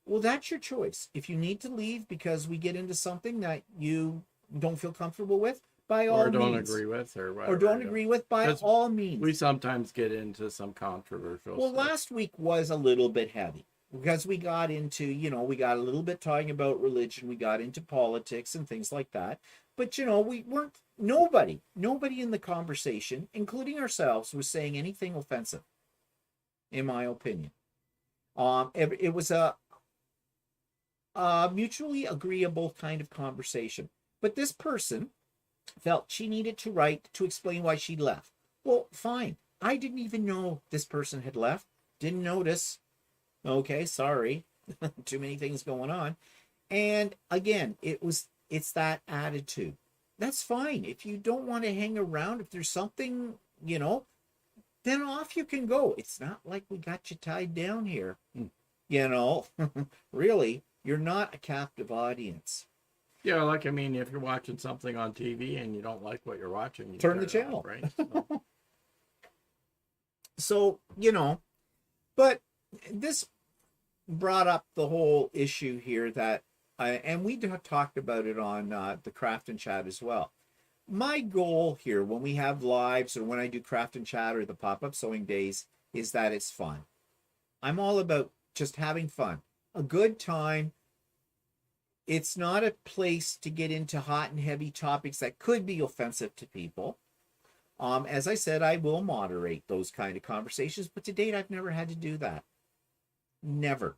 Well, that's your choice. If you need to leave because we get into something that you don't feel comfortable with, by all means. Or don't agree with, or whatever. Or don't agree with, by all means. We sometimes get into some controversial stuff. Last week was a little bit heavy because we got into, we got a little bit talking about religion. We got into politics and things like that. But, we weren't, nobody in the conversation, including ourselves, was saying anything offensive, in my opinion. It was a mutually agreeable kind of conversation. But this person felt she needed to write to explain why she left. Well, fine. I didn't even know this person had left. Didn't notice. Okay, sorry. Too many things going on. And again, it's that attitude. That's fine. If you don't want to hang around, if there's something, then off you can go. It's not like we got you tied down here. Really, you're not a captive audience. Yeah, if you're watching something on TV and you don't like what you're watching, you turn the channel, off, right? So, but this brought up the whole issue here that, and we talked about it on the Craft and Chat as well. My goal here when we have lives or when I do Craft and Chat or the pop-up sewing days is that it's fun. I'm all about just having fun, a good time. It's not a place to get into hot and heavy topics that could be offensive to people. As I said, I will moderate those kind of conversations, but to date, I've never had to do that. Never.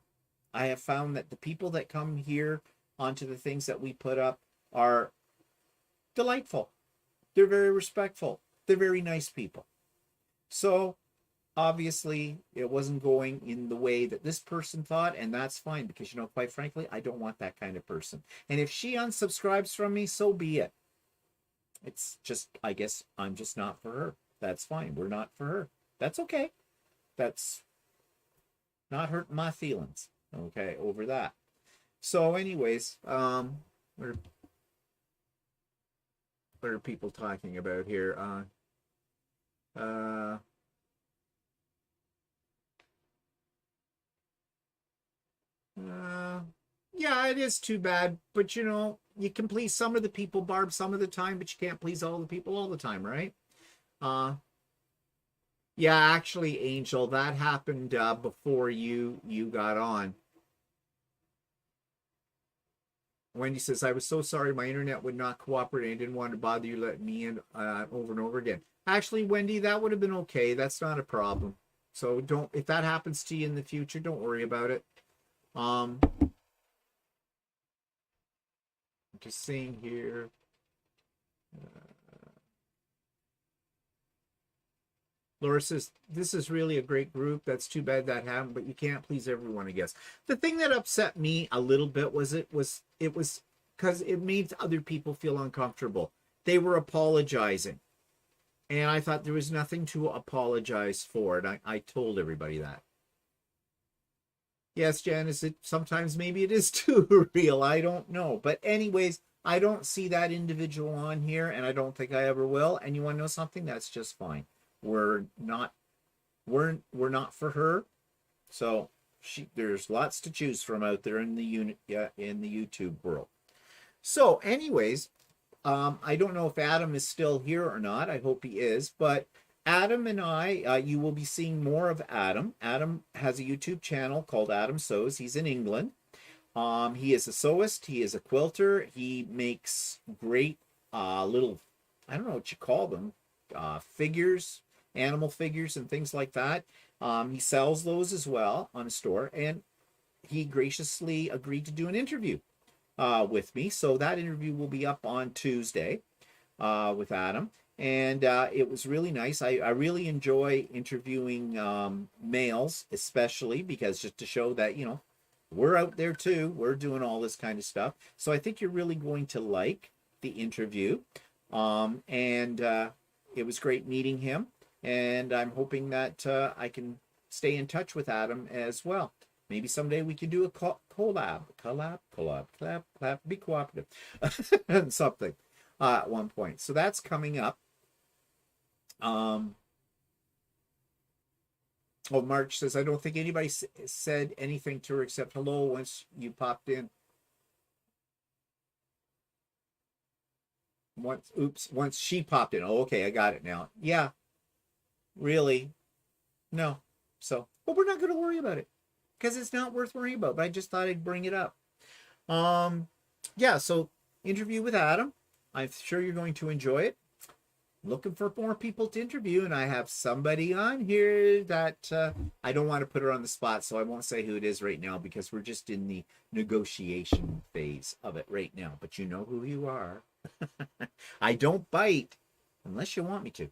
I have found that the people that come here onto the things that we put up are delightful. They're very respectful. They're very nice people. So, obviously, it wasn't going in the way that this person thought, and that's fine because, quite frankly, I don't want that kind of person. And if she unsubscribes from me, so be it. It's just, I guess I'm just not for her. That's fine. We're not for her. That's okay. That's not hurting my feelings, okay, over that. So anyways, what are people talking about here? Yeah, it is too bad, but you can please some of the people, Barb, some of the time, but you can't please all the people all the time, right? Yeah, actually, Angel, that happened before you got on. Wendy says, I was so sorry my internet would not cooperate. I didn't want to bother you letting me in over and over again. Actually, Wendy, that would have been okay. That's not a problem. So if that happens to you in the future, don't worry about it. I'm just seeing here. Laura says, this is really a great group. That's too bad that happened, but you can't please everyone, I guess. The thing that upset me a little bit was it was because it made other people feel uncomfortable. They were apologizing. And I thought there was nothing to apologize for. And I told everybody that. Yes, Janice, sometimes maybe it is too real. I don't know. But anyways, I don't see that individual on here, and I don't think I ever will. And you want to know something? That's just fine. We're not for her. So there's lots to choose from out there in the YouTube world. So anyways, I don't know if Adam is still here or not. I hope he is. But Adam and I, you will be seeing more of Adam. Adam has a YouTube channel called Adam Sews. He's in England. He is a sewist. He is a quilter. He makes great little, I don't know what you call them, figures, animal figures and things like that. He sells those as well on a store. And he graciously agreed to do an interview with me. So that interview will be up on Tuesday with Adam. and it was really nice. I really enjoy interviewing males, especially because just to show that, you know, we're out there too. We're doing all this kind of stuff. So I think you're really going to like the interview. And it was great meeting him. And I'm hoping that I can stay in touch with Adam as well. Maybe someday we can do a collab, be cooperative, something at one point. So that's coming up. Oh, March says, I don't think anybody said anything to her except hello once you popped in. Once she popped in. Oh, okay, I got it now. Yeah, really, no. So, but we're not going to worry about it because it's not worth worrying about. But I just thought I'd bring it up. Yeah. So, interview with Adam. I'm sure you're going to enjoy it. Looking for more people to interview, and I have somebody on here that I don't want to put her on the spot, so I won't say who it is right now because we're just in the negotiation phase of it right now. But you know who you are. I don't bite unless you want me to.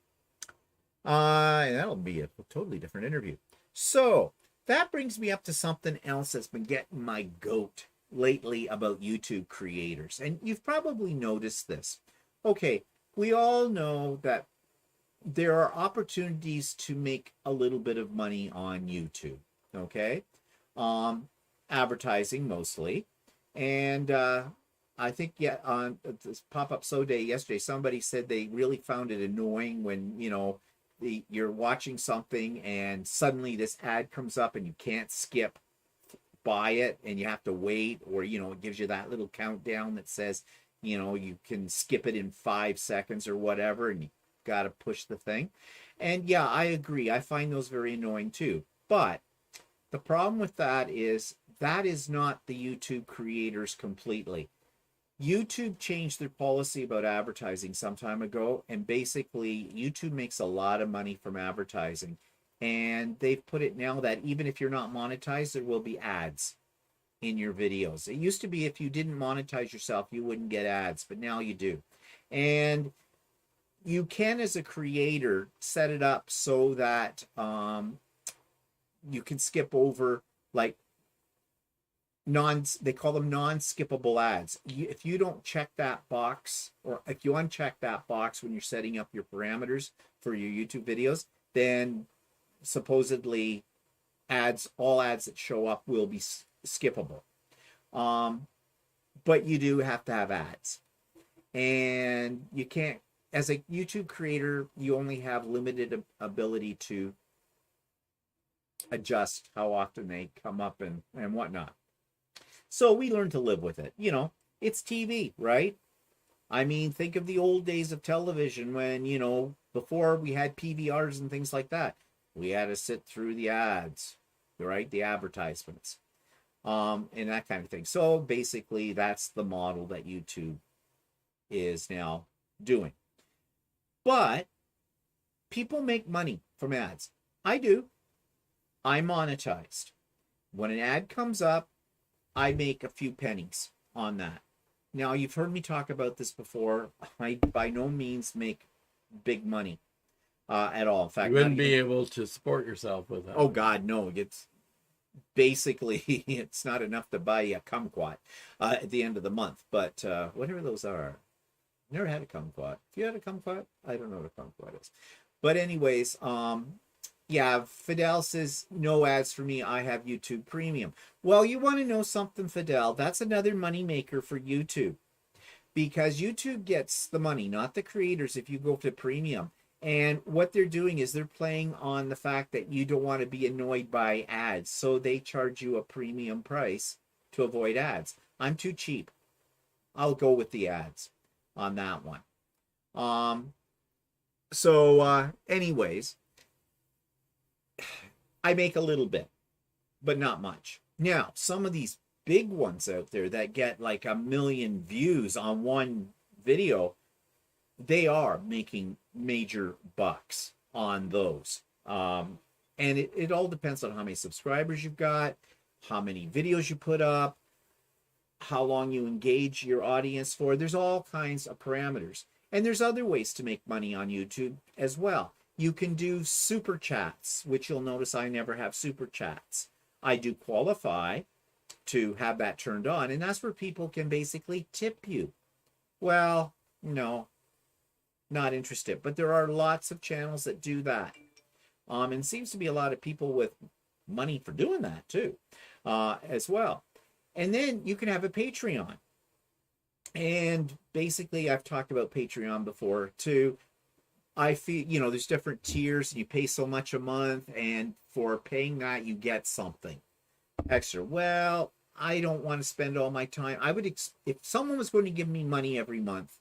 And that'll be a totally different interview. So that brings me up to something else that's been getting my goat lately about YouTube creators, and you've probably noticed this. Okay. We all know that there are opportunities to make a little bit of money on YouTube, okay? Advertising mostly. And I think, yeah, on this Pop-Up So Day yesterday, somebody said they really found it annoying when, you know, you're watching something and suddenly this ad comes up and you can't skip by it and you have to wait, or, you know, it gives you that little countdown that says, you know, you can skip it in 5 seconds or whatever, and you got to push the thing. And yeah, I agree. I find those very annoying too. But the problem with that is not the YouTube creators completely. YouTube changed their policy about advertising some time ago, and basically YouTube makes a lot of money from advertising. And they've put it now that even if you're not monetized, there will be ads in your videos. It used to be if you didn't monetize yourself, you wouldn't get ads, but now you do. And you can, as a creator, set it up so that you can skip over, like, they call them non-skippable ads. If you don't check that box, or if you uncheck that box when you're setting up your parameters for your YouTube videos, then supposedly all ads that show up will be skippable. But you do have to have ads, and you can't, as a YouTube creator, you only have limited ability to adjust how often they come up and whatnot. So we learn to live with it. You know, it's TV, right? I mean, think of the old days of television when, you know, before we had PVRs and things like that. We had to sit through the ads, right? The advertisements, and that kind of thing. So basically, that's the model that YouTube is now doing. But people make money from ads. I do. I'm monetized. When an ad comes up, I make a few pennies on that. Now, you've heard me talk about this before. I by no means make big money at all. In fact, you wouldn't be able to support yourself with that. Oh God, no! It's basically it's not enough to buy a kumquat at the end of the month. But whatever those are, never had a kumquat. If you had a kumquat, I don't know what a kumquat is. But anyways, yeah, Fidel says no ads for me. I have YouTube Premium. Well, you want to know something, Fidel? That's another money maker for YouTube, because YouTube gets the money, not the creators, if you go to Premium. And what they're doing is they're playing on the fact that you don't want to be annoyed by ads. So they charge you a premium price to avoid ads. I'm too cheap. I'll go with the ads on that one. Anyways, I make a little bit, but not much. Now, some of these big ones out there that get like 1 million views on one video, they are making major bucks on those. And it all depends on how many subscribers you've got, how many videos you put up, how long you engage your audience for. There's all kinds of parameters. And there's other ways to make money on YouTube as well. You can do super chats, which you'll notice I never have super chats. I do qualify to have that turned on, and that's where people can basically tip you. Well, no, not interested. But there are lots of channels that do that. And seems to be a lot of people with money for doing that too, as well. And then you can have a Patreon. And basically, I've talked about Patreon before too. I feel, you know, there's different tiers, and you pay so much a month, and for paying that, you get something extra. Well, I don't want to spend all my time. I would, if someone was going to give me money every month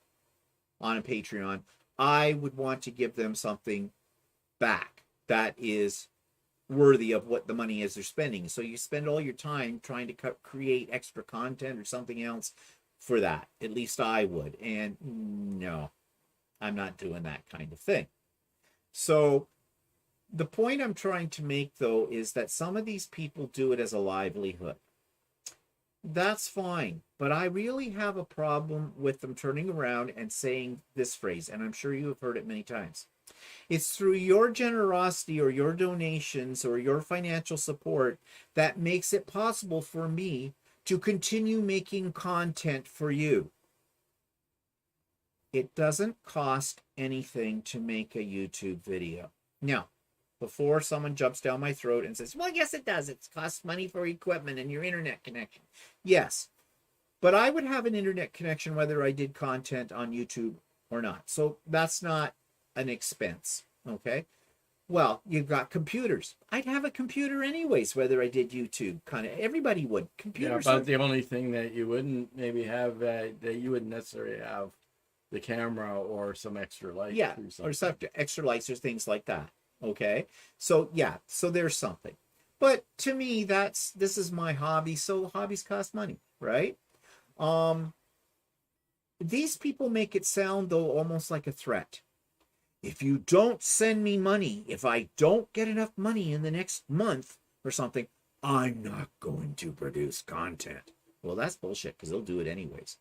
on a Patreon, I would want to give them something back that is worthy of what the money is they're spending. So you spend all your time trying to create extra content or something else for that. At least I would. And no, I'm not doing that kind of thing. So the point I'm trying to make, though, is that some of these people do it as a livelihood. That's fine, but I really have a problem with them turning around and saying this phrase, and I'm sure you have heard it many times. It's through your generosity or your donations or your financial support that makes it possible for me to continue making content for you. It doesn't cost anything to make a YouTube video. Now, before someone jumps down my throat and says, well, yes, it does. It costs money for equipment and your internet connection. Yes, but I would have an internet connection whether I did content on YouTube or not. So that's not an expense, okay? Well, you've got computers. I'd have a computer anyways, whether I did YouTube. Kind of everybody would. Computers. Yeah, but the only thing that you wouldn't maybe have, that you wouldn't necessarily have the camera or some extra lights. Yeah, or some extra lights or things like that. Okay, so yeah, so there's something. But to me, this is my hobby, so hobbies cost money, right? These people make it sound, though, almost like a threat. If you don't send me money, if I don't get enough money in the next month or something, I'm not going to produce content. Well, that's bullshit, because they'll do it anyways.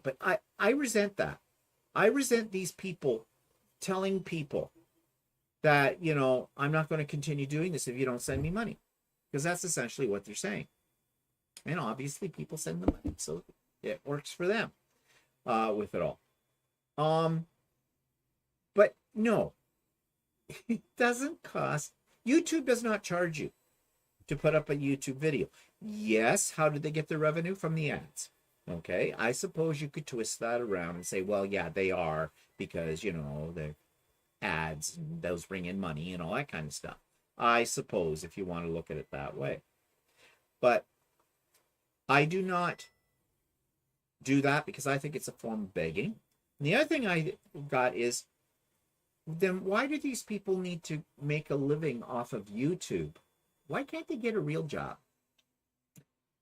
But I resent that. I resent these people telling people that, you know, I'm not going to continue doing this if you don't send me money, because that's essentially what they're saying. And obviously people send the money, so it works for them with it all. But no, it doesn't cost. YouTube does not charge you to put up a YouTube video. Yes, how did they get their revenue? From the ads. Okay, I suppose you could twist that around and say, well, yeah, they are, because, you know, the ads, those bring in money and all that kind of stuff. I suppose, if you want to look at it that way. But I do not do that, because I think it's a form of begging. And the other thing I got is, then why do these people need to make a living off of YouTube? Why can't they get a real job?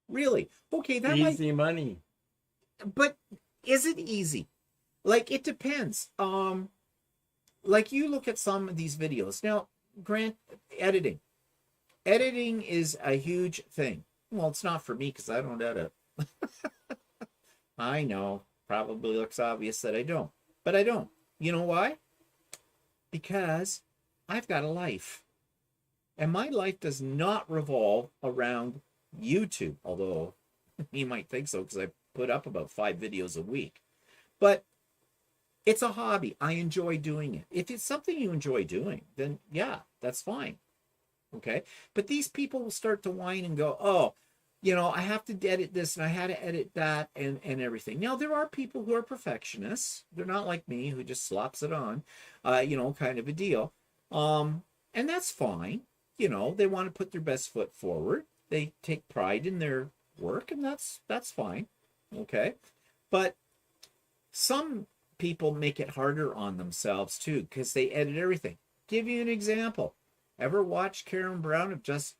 Really? Okay, that easy money. But is it easy? Like, it depends. Like, you look at some of these videos. Now, editing. Editing is a huge thing. Well, it's not for me, because I don't edit. I know. Probably looks obvious that I don't. But I don't. You know why? Because I've got a life. And my life does not revolve around YouTube. Although, you might think so, because I put up about 5 videos a week. But it's a hobby. I enjoy doing it. If it's something you enjoy doing, then yeah, that's fine. Okay? But these people will start to whine and go, oh, you know, I have to edit this and I had to edit that and everything. Now, there are people who are perfectionists. They're not like me, who just slops it on, you know, kind of a deal. And that's fine. You know, they want to put their best foot forward. They take pride in their work, and that's fine. Okay? But some people make it harder on themselves too, because they edit everything. Give you an example. Ever watch Karen Brown of Just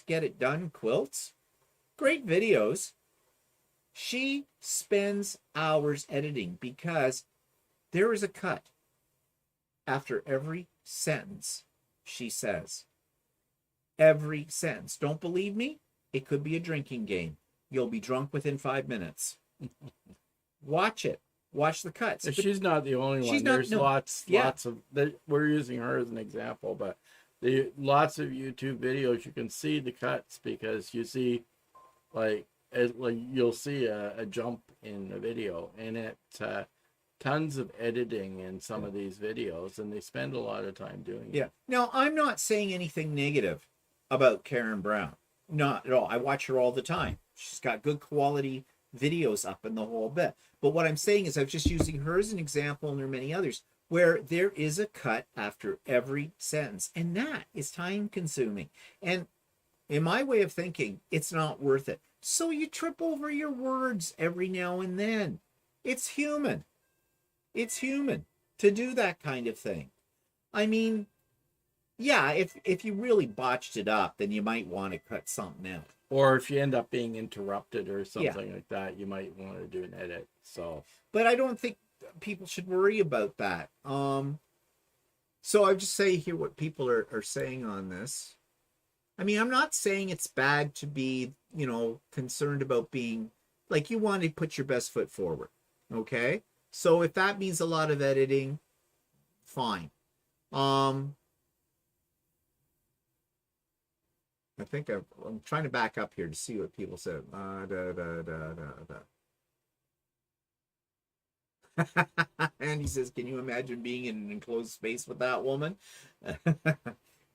Get It Done Quilts? Great videos. She spends hours editing, because there is a cut after every sentence she says. Every sentence. Don't believe me? It could be a drinking game. You'll be drunk within 5 minutes. Watch it. watch the cuts. But she's not the only one. she's not- There's no. lots Yeah. of that. We're using her as an example, but lots of YouTube videos you can see the cuts because you see like you'll see a jump in the video, and it tons of editing in some of these videos, and they spend a lot of time doing Yeah. it. Now, I'm not saying anything negative about Karen Brown. Not at all. I watch her all the time. She's got good quality videos up in the whole bit. But what I'm saying is I'm just using her as an example, and there are many others, where there is a cut after every sentence. And that is time consuming. And in my way of thinking, it's not worth it. So you trip over your words every now and then. It's human. It's human to do that kind of thing. I mean, yeah, if you really botched it up, then you might want to cut something out. Or if you end up being interrupted or something like that, you might want to do an edit. So, but I don't think people should worry about that. So I just say here what people are saying on this. I mean, I'm not saying it's bad to be, concerned about being like you want to put your best foot forward. Okay. So if that means a lot of editing, fine. I think I'm trying to back up here to see what people said. Andy says, "Can you imagine being in an enclosed space with that woman?"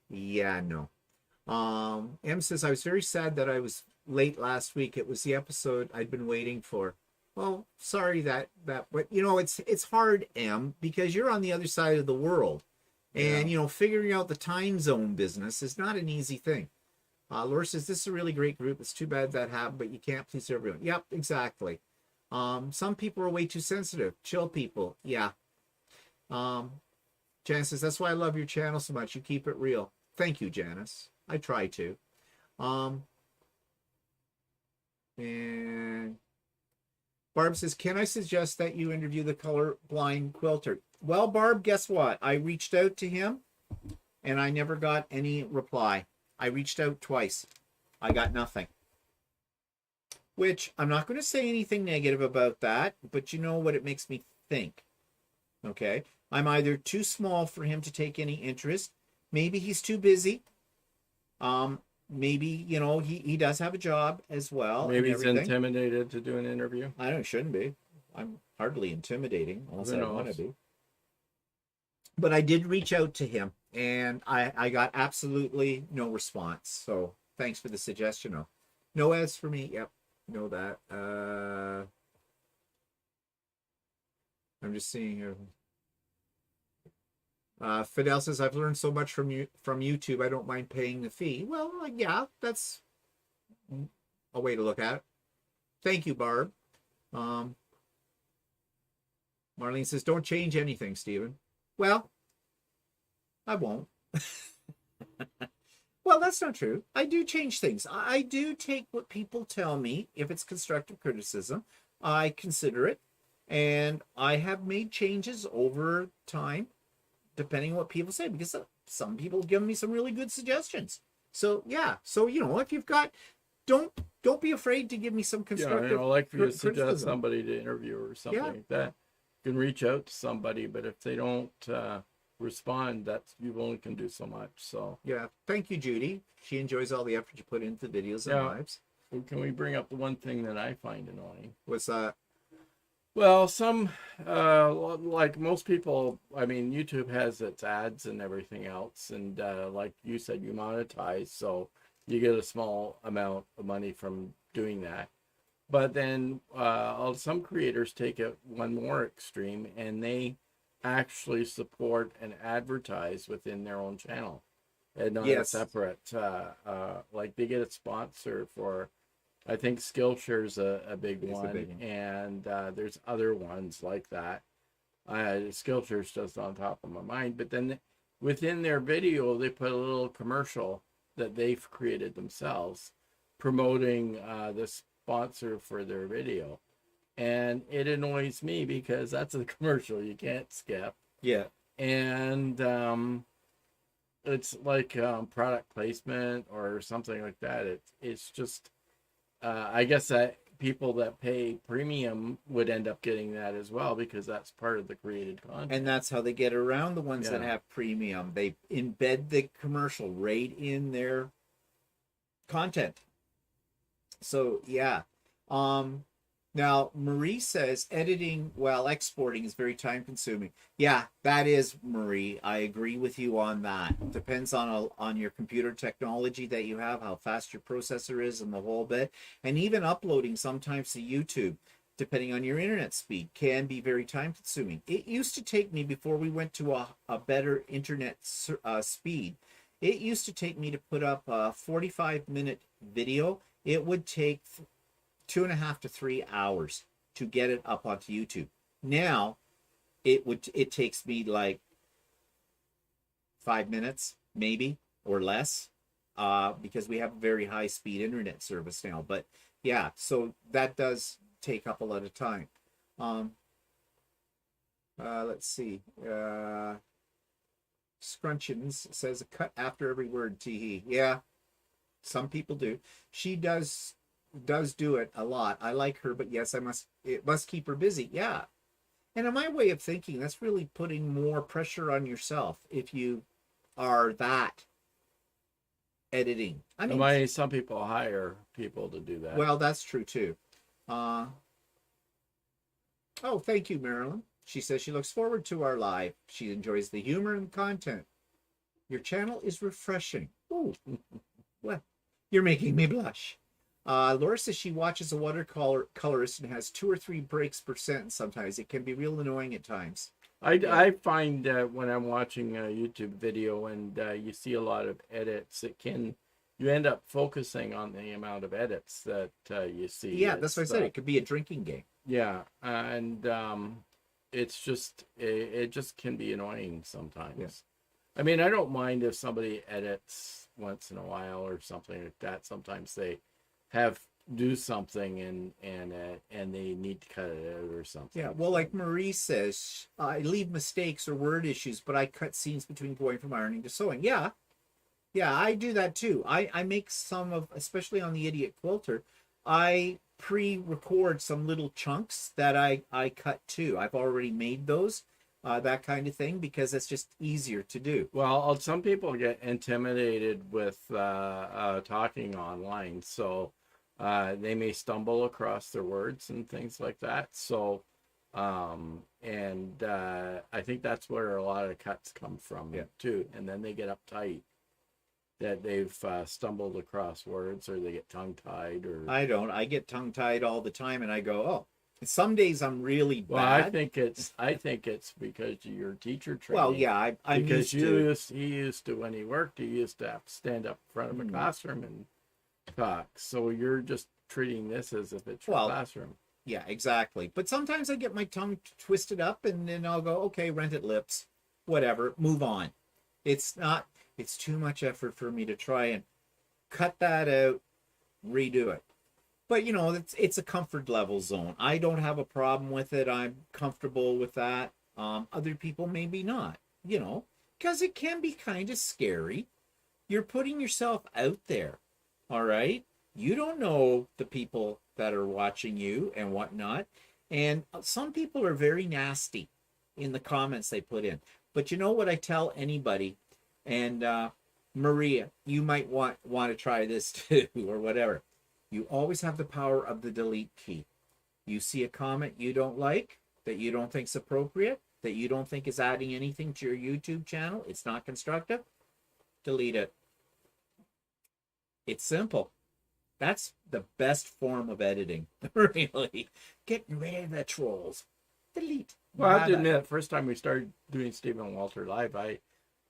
Yeah, no. M says, "I was very sad that I was late last week. It was the episode I'd been waiting for." Well, sorry that, but it's hard, M, because you're on the other side of the world, and figuring out the time zone business is not an easy thing. Laura says, "This is a really great group. It's too bad that happened, but you can't please everyone." Yep, exactly. Some people are way too sensitive. Chill people. Yeah. Janice says, "That's why I love your channel so much. You keep it real." Thank you, Janice. I try to. And Barb says, "Can I suggest that you interview the colorblind quilter?" Well, Barb, guess what? I reached out to him and I never got any reply. I reached out twice. I got nothing. Which I'm not going to say anything negative about that, but you know what it makes me think. Okay? I'm either too small for him to take any interest. Maybe he's too busy. Maybe, he does have a job as well. maybe he's intimidated to do an interview. I don't, shouldn't be. I'm hardly intimidating unless I want to be. But I did reach out to him and I got absolutely no response. So thanks for the suggestion. No ads for me. Yep. Know that. I'm just seeing here. Fidel says, "I've learned so much from YouTube. I don't mind paying the fee." Well, yeah, that's a way to look at it. Thank you, Barb. Marlene says, "Don't change anything, Stephen." Well, I won't. Well, that's not true. I do change things. I do take what people tell me. If it's constructive criticism, I consider it. And I have made changes over time, depending on what people say, because some people give me some really good suggestions. So, yeah. So, if you've got, don't be afraid to give me some constructive like for you to criticism. suggest somebody to interview or something like that. You can reach out to somebody, but if they don't respond, you only can do so much. So yeah, thank you, Judy. She enjoys all the effort you put into the videos and lives. Can we bring up the one thing that I find annoying? What's that? Well, some like most people, I mean, YouTube has its ads and everything else, and like you said, you monetize, so you get a small amount of money from doing that. But then some creators take it one more extreme, and they actually support and advertise within their own channel, and not a separate. Like they get a sponsor for, I think Skillshare's a big one, and there's other ones like that. Skillshare's just on top of my mind. But then within their video, they put a little commercial that they've created themselves, promoting the sponsor for their video. And it annoys me because that's a commercial you can't skip. Yeah. And it's like product placement or something like that. It's just, I guess that people that pay premium would end up getting that as well, because that's part of the created content. And that's how they get around the ones that Yeah. have premium. They embed the commercial right in their content. So yeah. Now Marie says editing while exporting is very time consuming. Yeah, that is, Marie. I agree with you on that. Depends on your computer technology that you have, how fast your processor is, and the whole bit. And even uploading sometimes to YouTube, depending on your internet speed, can be very time consuming. It used to take me, before we went to a better internet speed, it used to take me to put up a 45-minute video. It would take 2.5 to 3 hours to get it up onto YouTube. Now it takes me like 5 minutes, maybe, or less, because we have a very high speed internet service now. But yeah, so that does take up a lot of time. Let's see. Scrunchins says a cut after every word. Teehee. Yeah, some people do. She does do it a lot. I like her, but yes, it must keep her busy. Yeah. And in my way of thinking, that's really putting more pressure on yourself if you are that editing. I mean, some people hire people to do that. well, that's true too. Oh, thank you, Marilyn. She says she looks forward to our live. She enjoys the humor and content. Your channel is refreshing. Ooh. Well, you're making me blush. Laura says she watches a watercolorist and has 2 or 3 breaks per sentence sometimes. It can be real annoying at times. I find when I'm watching a YouTube video and you see a lot of edits, you end up focusing on the amount of edits that you see. Yeah, that's what I said. It could be a drinking game. Yeah, and it just can be annoying sometimes. Yeah. I mean, I don't mind if somebody edits once in a while or something like that. Sometimes they do something and they need to cut it out or something. Yeah, well, like Marie says, I leave mistakes or word issues, but I cut scenes between going from ironing to sewing. Yeah, I do that too. I make some of, especially on the Idiot Quilter, I pre-record some little chunks that I cut too. I've already made those, that kind of thing, because it's just easier to do. Well, some people get intimidated with talking online, so they may stumble across their words and things like that. So, I think that's where a lot of cuts come from too. And then they get uptight that they've stumbled across words, or they get tongue-tied. Or I don't. I get tongue-tied all the time, and I go, oh. Some days I'm really bad. Well, I think it's because of your teacher training. Well, yeah, I'm because used to. He used to, when he worked, he used to have to stand up in front of a classroom and talk. So you're just treating this as if it's your classroom. Yeah, exactly. But sometimes I get my tongue twisted up, and then I'll go, okay, rented lips, whatever, move on. It's too much effort for me to try and cut that out, redo it. But, you know, it's a comfort level zone. I don't have a problem with it. I'm comfortable with that. Other people maybe not, you know, because it can be kind of scary. You're putting yourself out there, all right? You don't know the people that are watching you and whatnot. And some people are very nasty in the comments they put in. But you know what I tell anybody? And Maria, you might want to try this too, or whatever. You always have the power of the delete key. You see a comment you don't like, that you don't think is appropriate, that you don't think is adding anything to your YouTube channel, it's not constructive, delete it. It's simple. That's the best form of editing, really. Getting rid of the trolls. Delete. Well, I have to admit, first time we started doing Stephen Walter Live,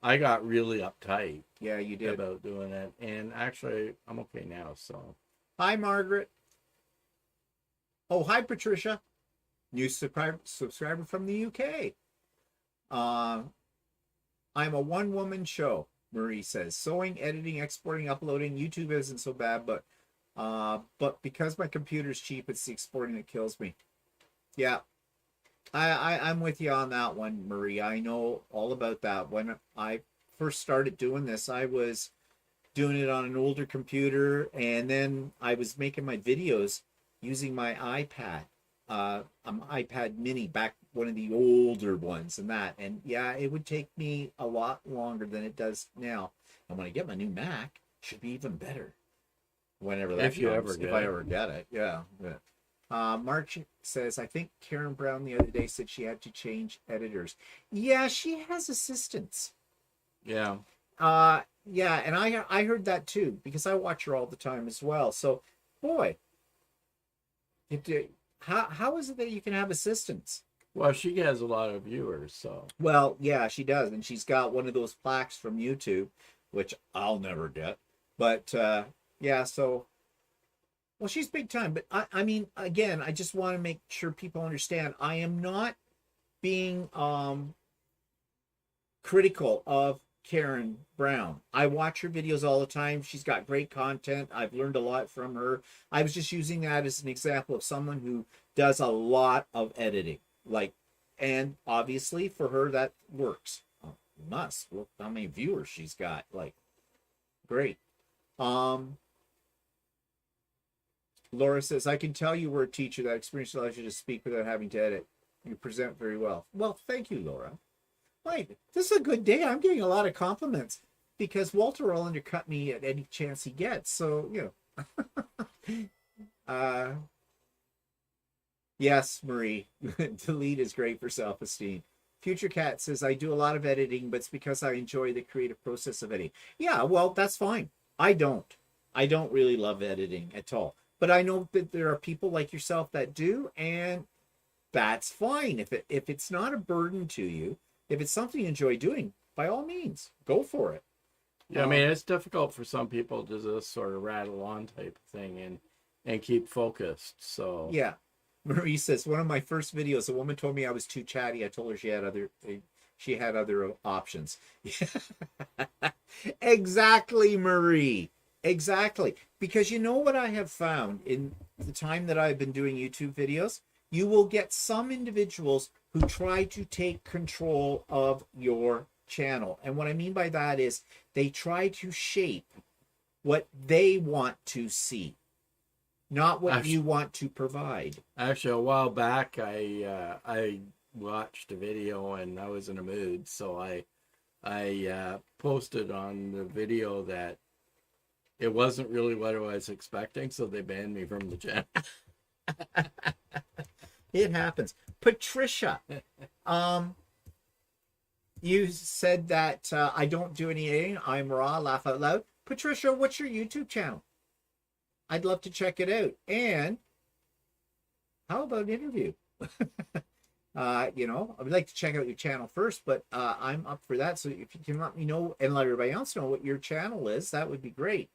I got really uptight. Yeah, you did. About doing it. And actually, I'm okay now, so... Hi, Margaret. Oh, hi, Patricia. New subscriber from the UK. I'm a one-woman show, Marie says. Sewing, editing, exporting, uploading. YouTube isn't so bad, but because my computer's cheap, it's the exporting that kills me. Yeah, I'm with you on that one, Marie. I know all about that. When I first started doing this, I was doing it on an older computer, and then I was making my videos using my iPad, iPad mini, back one of the older ones and that. And yeah, it would take me a lot longer than it does now. And when I get my new Mac, it should be even better. Whenever that If you comes, ever get if I it. ever get it. Yeah. Yeah. March says, I think Karen Brown the other day said she had to change editors. Yeah, she has assistants. Yeah. Yeah, and I heard that too because I watch her all the time as well. So, boy, how is it that you can have assistants? Well, she has a lot of viewers, so. Well, yeah, she does, and she's got one of those plaques from YouTube, which I'll never get. But yeah, so well, she's big time. But I mean, again, I just want to make sure people understand I am not being critical of Karen Brown. I watch her videos all the time. She's got great content. I've learned a lot from her. I was just using that as an example of someone who does a lot of editing. Like, and obviously for her that works. Oh, must look how many viewers she's got. Like, great. Laura says, I can tell you were a teacher. That experience allows you to speak without having to edit. You present very well. Well, thank you, Laura. Right. This is a good day. I'm getting a lot of compliments because Walter will undercut me at any chance he gets. So, you know. Yes, Marie. Delete is great for self-esteem. Future Cat says, I do a lot of editing, but it's because I enjoy the creative process of editing. Yeah, well, that's fine. I don't. I don't really love editing at all. But I know that there are people like yourself that do, and that's fine. If it's not a burden to you, if it's something you enjoy doing, by all means, go for it. Yeah, I mean, it's difficult for some people to just sort of rattle on type of thing and keep focused. So yeah. Marie says, one of my first videos, a woman told me I was too chatty. I told her she had other options. Exactly, Marie. Exactly. Because you know what I have found in the time that I've been doing YouTube videos? You will get some individuals who try to take control of your channel. And what I mean by that is they try to shape what they want to see, not what you want to provide. Actually, a while back, I watched a video and I was in a mood, so I posted on the video that it wasn't really what I was expecting, so they banned me from the channel. It happens. Patricia, you said that I don't do any editing. I'm raw, laugh out loud. Patricia, what's your YouTube channel? I'd love to check it out. And how about an interview? You know, I would like to check out your channel first, but I'm up for that. So if you can let me know and let everybody else know what your channel is, that would be great.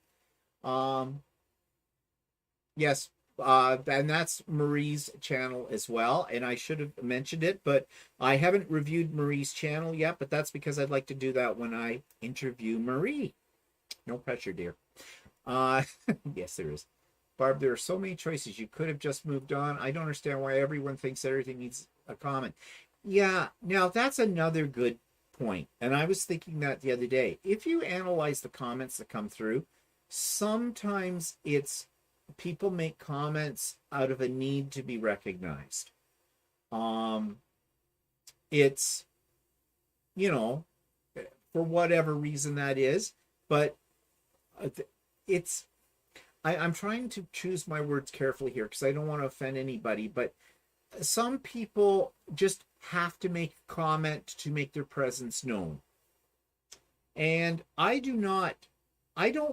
Yes, and that's Marie's channel as well. And I should have mentioned it, but I haven't reviewed Marie's channel yet, but that's because I'd like to do that when I interview Marie. No pressure, dear. Yes, there is. Barb, there are so many choices. You could have just moved on. I don't understand why everyone thinks everything needs a comment. Yeah, now that's another good point. And I was thinking that the other day. If you analyze the comments that come through, sometimes it's people make comments out of a need to be recognized. It's, you know, for whatever reason that is, but it's, I'm trying to choose my words carefully here because I don't want to offend anybody, but some people just have to make a comment to make their presence known. And I don't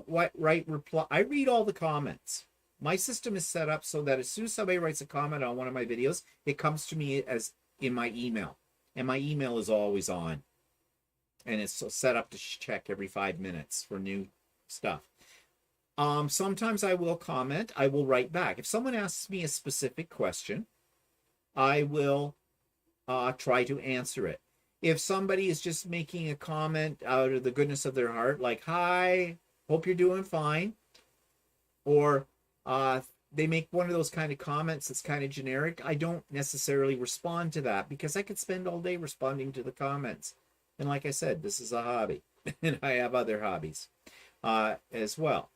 write reply. I read all the comments. My system is set up so that as soon as somebody writes a comment on one of my videos, it comes to me as in my email. And my email is always on. And it's set up to check every 5 minutes for new stuff. Sometimes I will comment. I will write back. If someone asks me a specific question, I will try to answer it. If somebody is just making a comment out of the goodness of their heart, like, hi, hope you're doing fine, or they make one of those kind of comments that's kind of generic, I don't necessarily respond to that because I could spend all day responding to the comments. And like I said, this is a hobby, and I have other hobbies as well.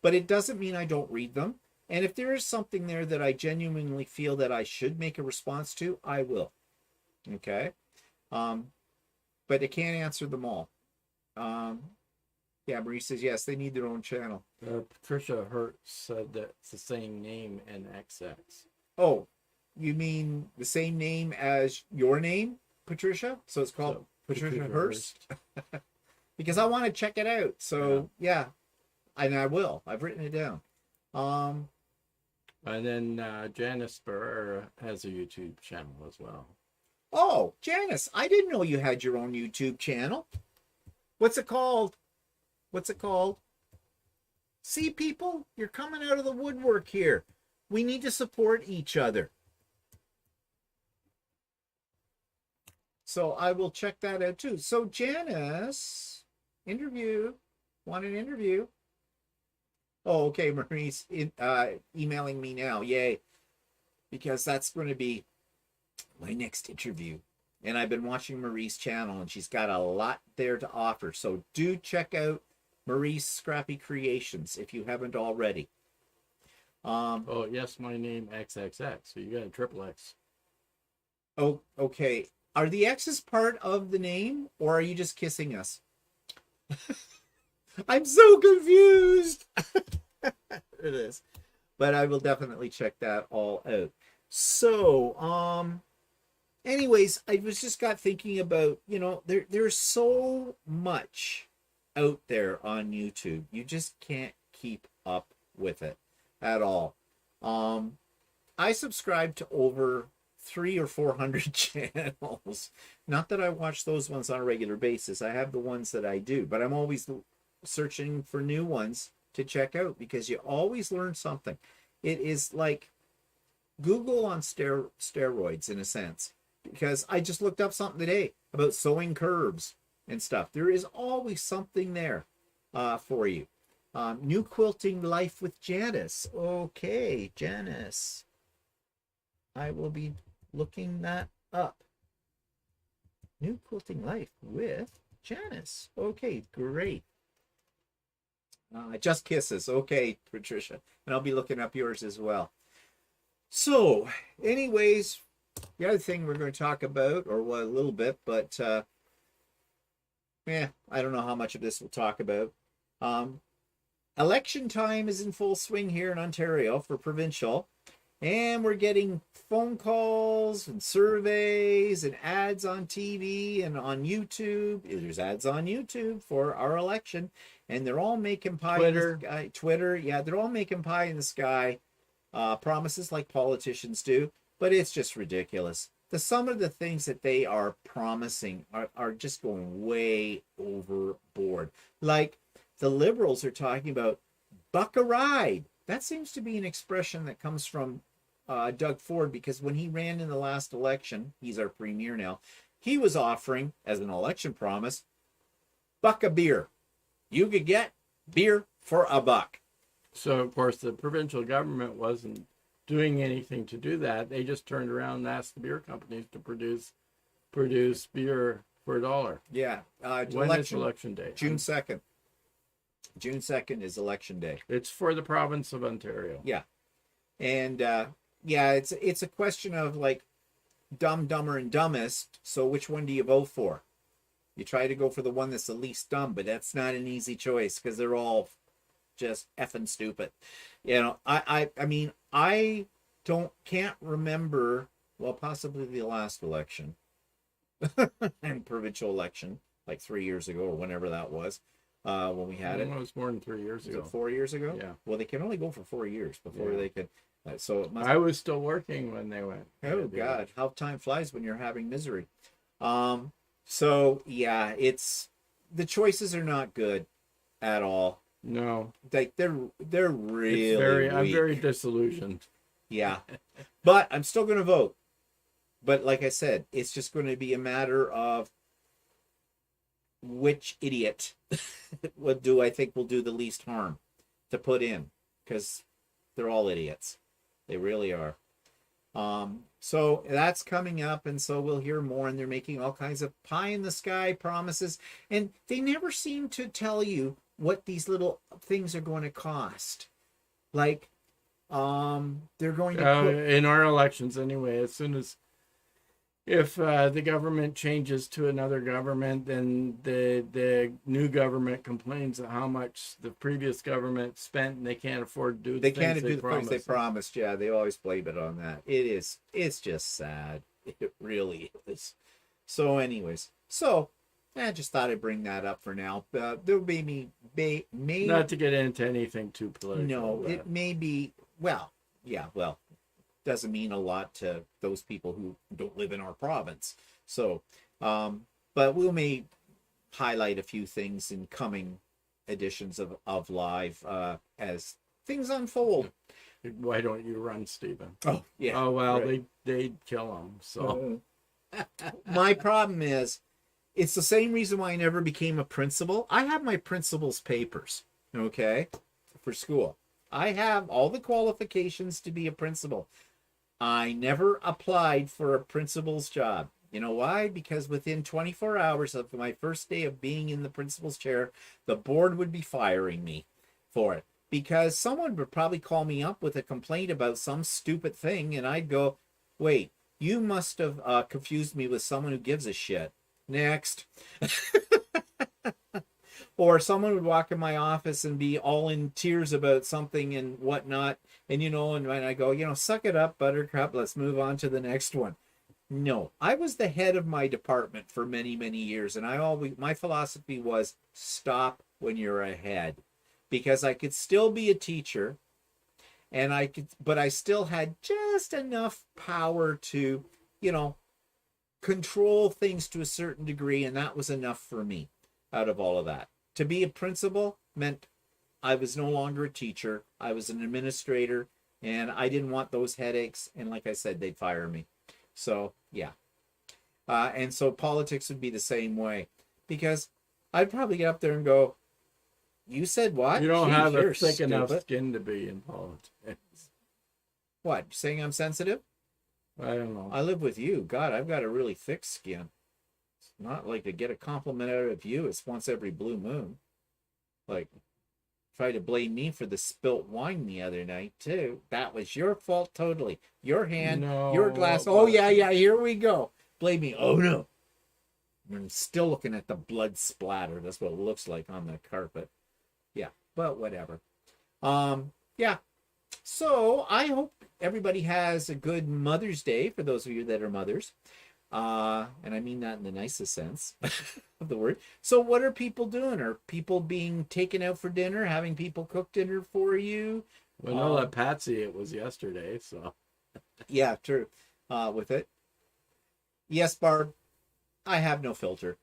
But it doesn't mean I don't read them. And if there is something there that I genuinely feel that I should make a response to, I will. Okay. But I can't answer them all. Yeah, Marie says, yes, they need their own channel. Patricia Hurt said that it's the same name in XX. Oh, you mean the same name as your name, Patricia? So it's called Patricia Hurst? Because I want to check it out. So, yeah, and I will. I've written it down. And then Janice Burr has a YouTube channel as well. Oh, Janice, I didn't know you had your own YouTube channel. What's it called? See, people, you're coming out of the woodwork here. We need to support each other. So I will check that out too. So Janice, want an interview? Oh, okay, Marie's emailing me now. Yay. Because that's going to be my next interview. And I've been watching Marie's channel, and she's got a lot there to offer. So do check out Marie's Scrappy Creations if you haven't already. Oh, yes, my name XXX. So you got a triple X. Oh, okay. Are the X's part of the name, or are you just kissing us? I'm so confused. It is. But I will definitely check that all out. So, anyways, I was just got thinking about, there's so much out there on YouTube. You just can't keep up with it at all. I subscribe to over 300 or 400 channels. Not that I watch those ones on a regular basis. I have the ones that I do, but I'm always searching for new ones to check out because you always learn something. It is like Google on steroids in a sense, because I just looked up something today about sewing curves and stuff. There is always something there for you. New Quilting Life with Janice. Okay, Janice. I will be looking that up. New Quilting Life with Janice. Okay, great. Just kisses. Okay, Patricia. And I'll be looking up yours as well. So, anyways, the other thing we're going to talk about, or a little bit, but I don't know how much of this we'll talk about. Election time is in full swing here in Ontario for provincial. And we're getting phone calls and surveys and ads on TV and on YouTube. There's ads on YouTube for our election. And they're all making pie in the sky. Twitter, yeah, they're all making pie in the sky. Promises like politicians do. But it's just ridiculous. Some of the things that they are promising are just going way overboard. Like the Liberals are talking about buck a ride. That seems to be an expression that comes from Doug Ford, because when he ran in the last election, he's our premier now, he was offering, as an election promise, buck a beer. You could get beer for $1. So, of course, the provincial government wasn't doing anything to do that. They just turned around and asked the beer companies to produce beer for $1. Yeah. When is election day? June 2nd. June 2nd is election day. It's for the province of Ontario. Yeah. And it's a question of like dumb, dumber, and dumbest. So which one do you vote for? You try to go for the one that's the least dumb, but that's not an easy choice because they're all just effing stupid. I mean, I can't remember, well, possibly the last election and provincial election, like 3 years ago or whenever that was, when we had it. It was more than 3 years ago. Was it 4 years ago? Yeah. Well, they can only go for 4 years before they can. So it must. I was still working when they went. Oh God, how time flies when you're having misery. So yeah, the choices are not good at all. No, Like they're really I'm weak. very disillusioned. Yeah, but I'm still going to vote. But like I said, it's just going to be a matter of which idiot I think will do the least harm to put in, because they're all idiots. They really are. So that's coming up, and so we'll hear more, and they're making all kinds of pie in the sky promises, and they never seem to tell you what these little things are going to cost. Like, They're going to put In our elections anyway, as soon as if the government changes to another government, then the new government complains of how much the previous government spent, and they can't afford to do they the can't things do they the things they promised. promised. Yeah, they always blame it on that. It's just sad. It really is. So, anyways, I just thought I'd bring that up for now. There may Not to get into anything too political. no, it may be well, yeah, well, doesn't mean a lot to those people who don't live in our province. So, but we may highlight a few things in coming editions of live as things unfold. Why don't you run, Stephen? Oh yeah. Oh well, right. they'd kill him. So My problem is, it's the same reason why I never became a principal. I have my principal's papers, okay, for school. I have all the qualifications to be a principal. I never applied for a principal's job. You know why? Because within 24 hours of my first day of being in the principal's chair, the board would be firing me for it. Because someone would probably call me up with a complaint about some stupid thing, and I'd go, wait, you must have confused me with someone who gives a shit. Next. Or someone would walk in my office and be all in tears about something and whatnot. And, and when I go, suck it up, buttercup, let's move on to the next one. No, I was the head of my department for many, many years. And my philosophy was stop when you're ahead, because I could still be a teacher but I still had just enough power to, control things to a certain degree. And that was enough for me out of all of that. To be a principal meant I was no longer a teacher. I was an administrator, and I didn't want those headaches. And like I said, they'd fire me. So, yeah. And so politics would be the same way, because I'd probably get up there and go, you said what? you don't Gee, have a you're thick enough stupid. skin to be in politics. What? You saying I'm sensitive? I don't know. I live with you. God, I've got a really thick skin. It's not like to get a compliment out of you. It's once every blue moon. Like, try to blame me for the spilt wine the other night too. That was your fault totally. Your hand, No, your glass. it Oh yeah, wasn't. yeah, here we go. Blame me. Oh no. I'm still looking at the blood splatter. That's what it looks like on the carpet. Yeah, but whatever. Yeah. So I hope everybody has a good Mother's Day for those of you that are mothers. And I mean that in the nicest sense of the word. So what are people doing? Are people being taken out for dinner, having people cook dinner for you? Well, no, that Patsy, it was yesterday, so. Yeah, true. With it. Yes, Barb, I have no filter.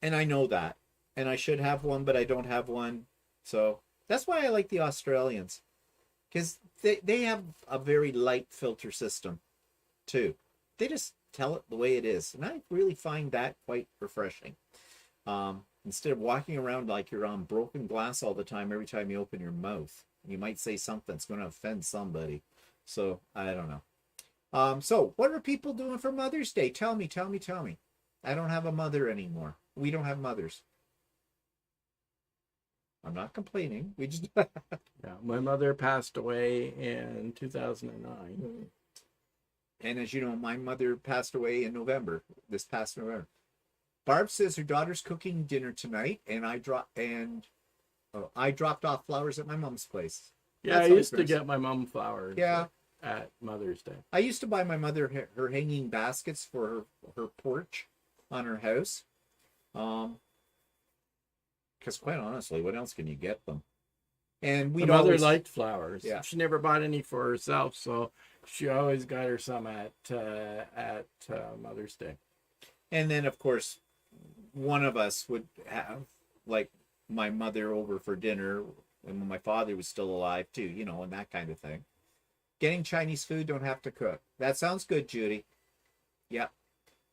And I know that. And I should have one, but I don't have one. So that's why I like the Australians. Because they have a very light filter system, too. They just tell it the way it is. And I really find that quite refreshing. Instead of walking around like you're on broken glass all the time, every time you open your mouth, you might say something that's going to offend somebody. So, I don't know. So, what are people doing for Mother's Day? Tell me. I don't have a mother anymore. We don't have mothers. I'm not complaining. We just... Yeah, my mother passed away in 2009. And as you know, my mother passed away in November, this past November. Barb says her daughter's cooking dinner tonight, and I dropped off flowers at my mom's place. Yeah, That's I used to nice. get my mom flowers. Yeah. At Mother's Day. I used to buy my mother her hanging baskets for her porch on her house. Because quite honestly, what else can you get them? And My we'd mother always liked flowers. Yeah. She never bought any for herself, so she always got her some at Mother's Day. And then, of course, one of us would have, like, my mother over for dinner, and when my father was still alive, too, and that kind of thing. Getting Chinese food, don't have to cook. That sounds good, Judy. Yep.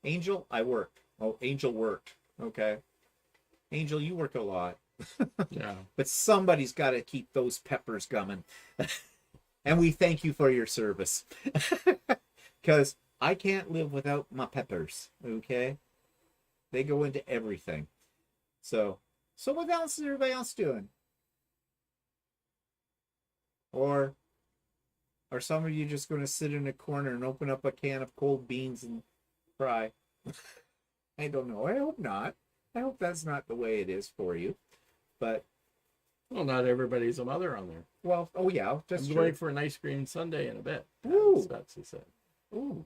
Angel, I worked. Oh, Angel worked. Okay. Angel, you work a lot. Yeah. But somebody's got to keep those peppers coming. And we thank you for your service. Because I can't live without my peppers, okay? They go into everything. So what else is everybody else doing? Or Are some of you just going to sit in a corner and open up a can of cold beans and cry? I don't know. I hope not. I hope that's not the way it is for you. But Well, not everybody's a mother on there. well, oh yeah, that's I'm true. going for an ice cream sundae in a bit. Ooh. As Betsy said. Ooh,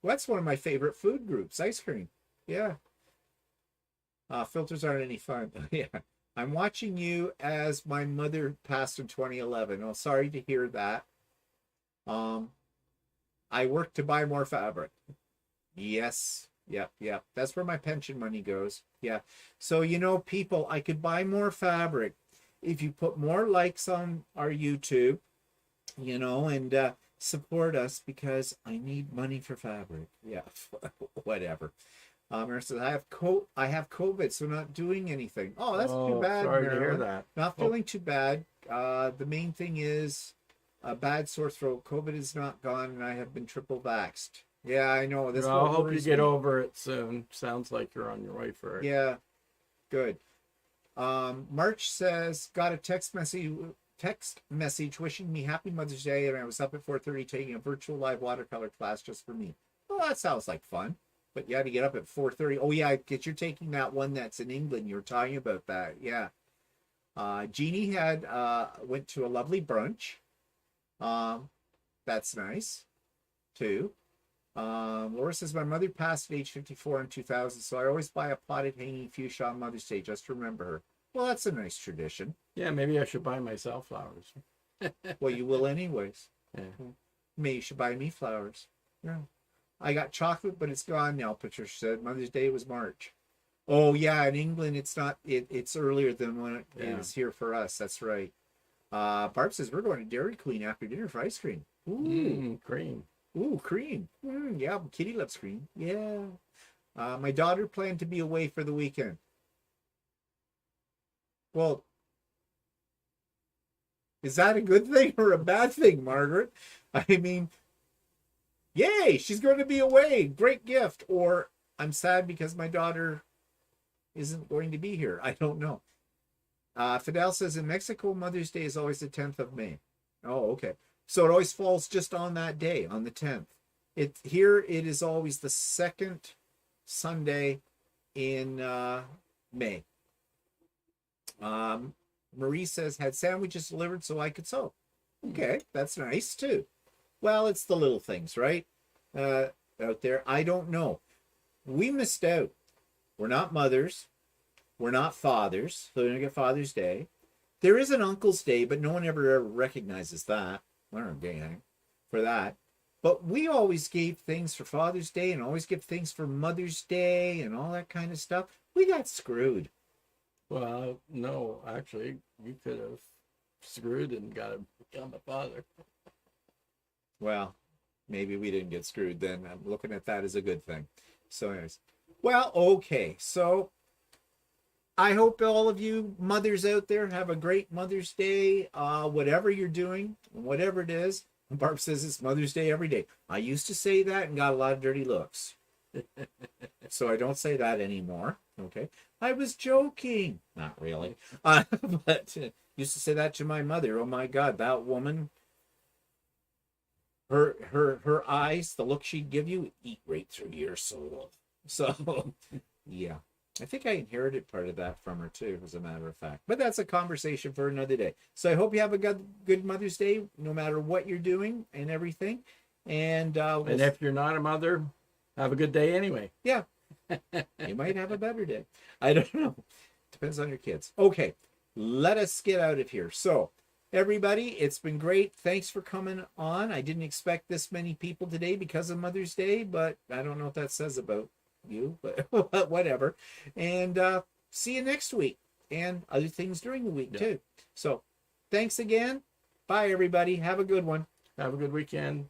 well, that's one of my favorite food groups, ice cream. Yeah. Filters aren't any fun. Yeah. I'm watching you as my mother passed in 2011. Oh, sorry to hear that. I work to buy more fabric. Yes. Yep. That's where my pension money goes. Yeah. So, you know, people, I could buy more fabric if you put more likes on our YouTube, you know, and support us because I need money for fabric. Yeah. Whatever. Mary says, I have COVID, so not doing anything. Oh, that's too bad, Sorry to Marilyn. hear that. Not feeling too bad. The main thing is a bad sore throat. COVID is not gone, and I have been triple vaxxed. Yeah, I know. This Well, I hope you worries get me. over it soon. Sounds like you're on your way for it. Yeah, good. March says, got a text message wishing me happy Mother's Day, and I was up at 4:30 taking a virtual live watercolor class just for me. Well, that sounds like fun. But you had to get up at 4:30. Oh yeah, because you're taking that one that's in England. You're talking about that. Yeah. Jeannie had went to a lovely brunch. That's nice too. Laura says, my mother passed at age 54 in 2000, so I always buy a potted hanging fuchsia on Mother's Day just to remember her. Well, that's a nice tradition. Yeah, maybe I should buy myself flowers. Well, you will anyways. Yeah. Maybe you should buy me flowers. Yeah. I got chocolate, but it's gone now, Patricia said. Mother's Day was March. Oh, yeah, in England, it's not. It's earlier than when it is here for us. That's right. Barb says, we're going to Dairy Queen after dinner for ice cream. Ooh, Cream. Ooh, cream. Yeah, Kitty loves cream. Yeah. My daughter planned to be away for the weekend. Well, is that a good thing or a bad thing, Margaret? I mean, yay, she's going to be away. Great gift. Or I'm sad because my daughter isn't going to be here. I don't know. Fidel says in Mexico, Mother's Day is always the 10th of May. Oh, okay. So it always falls just on that day, on the 10th. Here it is always the second Sunday in May. Marie says, had sandwiches delivered so I could sew. Okay, that's nice too. Well, it's the little things, right? Out there. I don't know. We missed out. We're not mothers. We're not fathers. So we don't get Father's Day. There is an Uncle's Day, but no one ever recognizes that. I don't get anything for that. But we always gave things for Father's Day and always give things for Mother's Day and all that kind of stuff. We got screwed. Well, no, actually, you could have screwed and got to become a father. Well, maybe we didn't get screwed then. I'm looking at that as a good thing. So anyways, well, okay. So I hope all of you mothers out there have a great Mother's Day, whatever you're doing, whatever it is. Barb says it's Mother's Day every day. I used to say that and got a lot of dirty looks. So I don't say that anymore. Okay. I was joking. Not really. But used to say that to my mother. Oh my God, that woman, her eyes, the look she'd give you, eat right through your soul. So yeah. I think I inherited part of that from her too, as a matter of fact. But that's a conversation for another day. So I hope you have a good Mother's Day, no matter what you're doing and everything. And if you're not a mother, have a good day anyway. Yeah. You might have a better day. I don't know. Depends on your kids. Okay. Let us get out of here. So everybody, it's been great. Thanks for coming on. I didn't expect this many people today because of Mother's Day, but I don't know what that says about you, but whatever. And see you next week and other things during the week too. So thanks again. Bye everybody. Have a good one. Have a good weekend.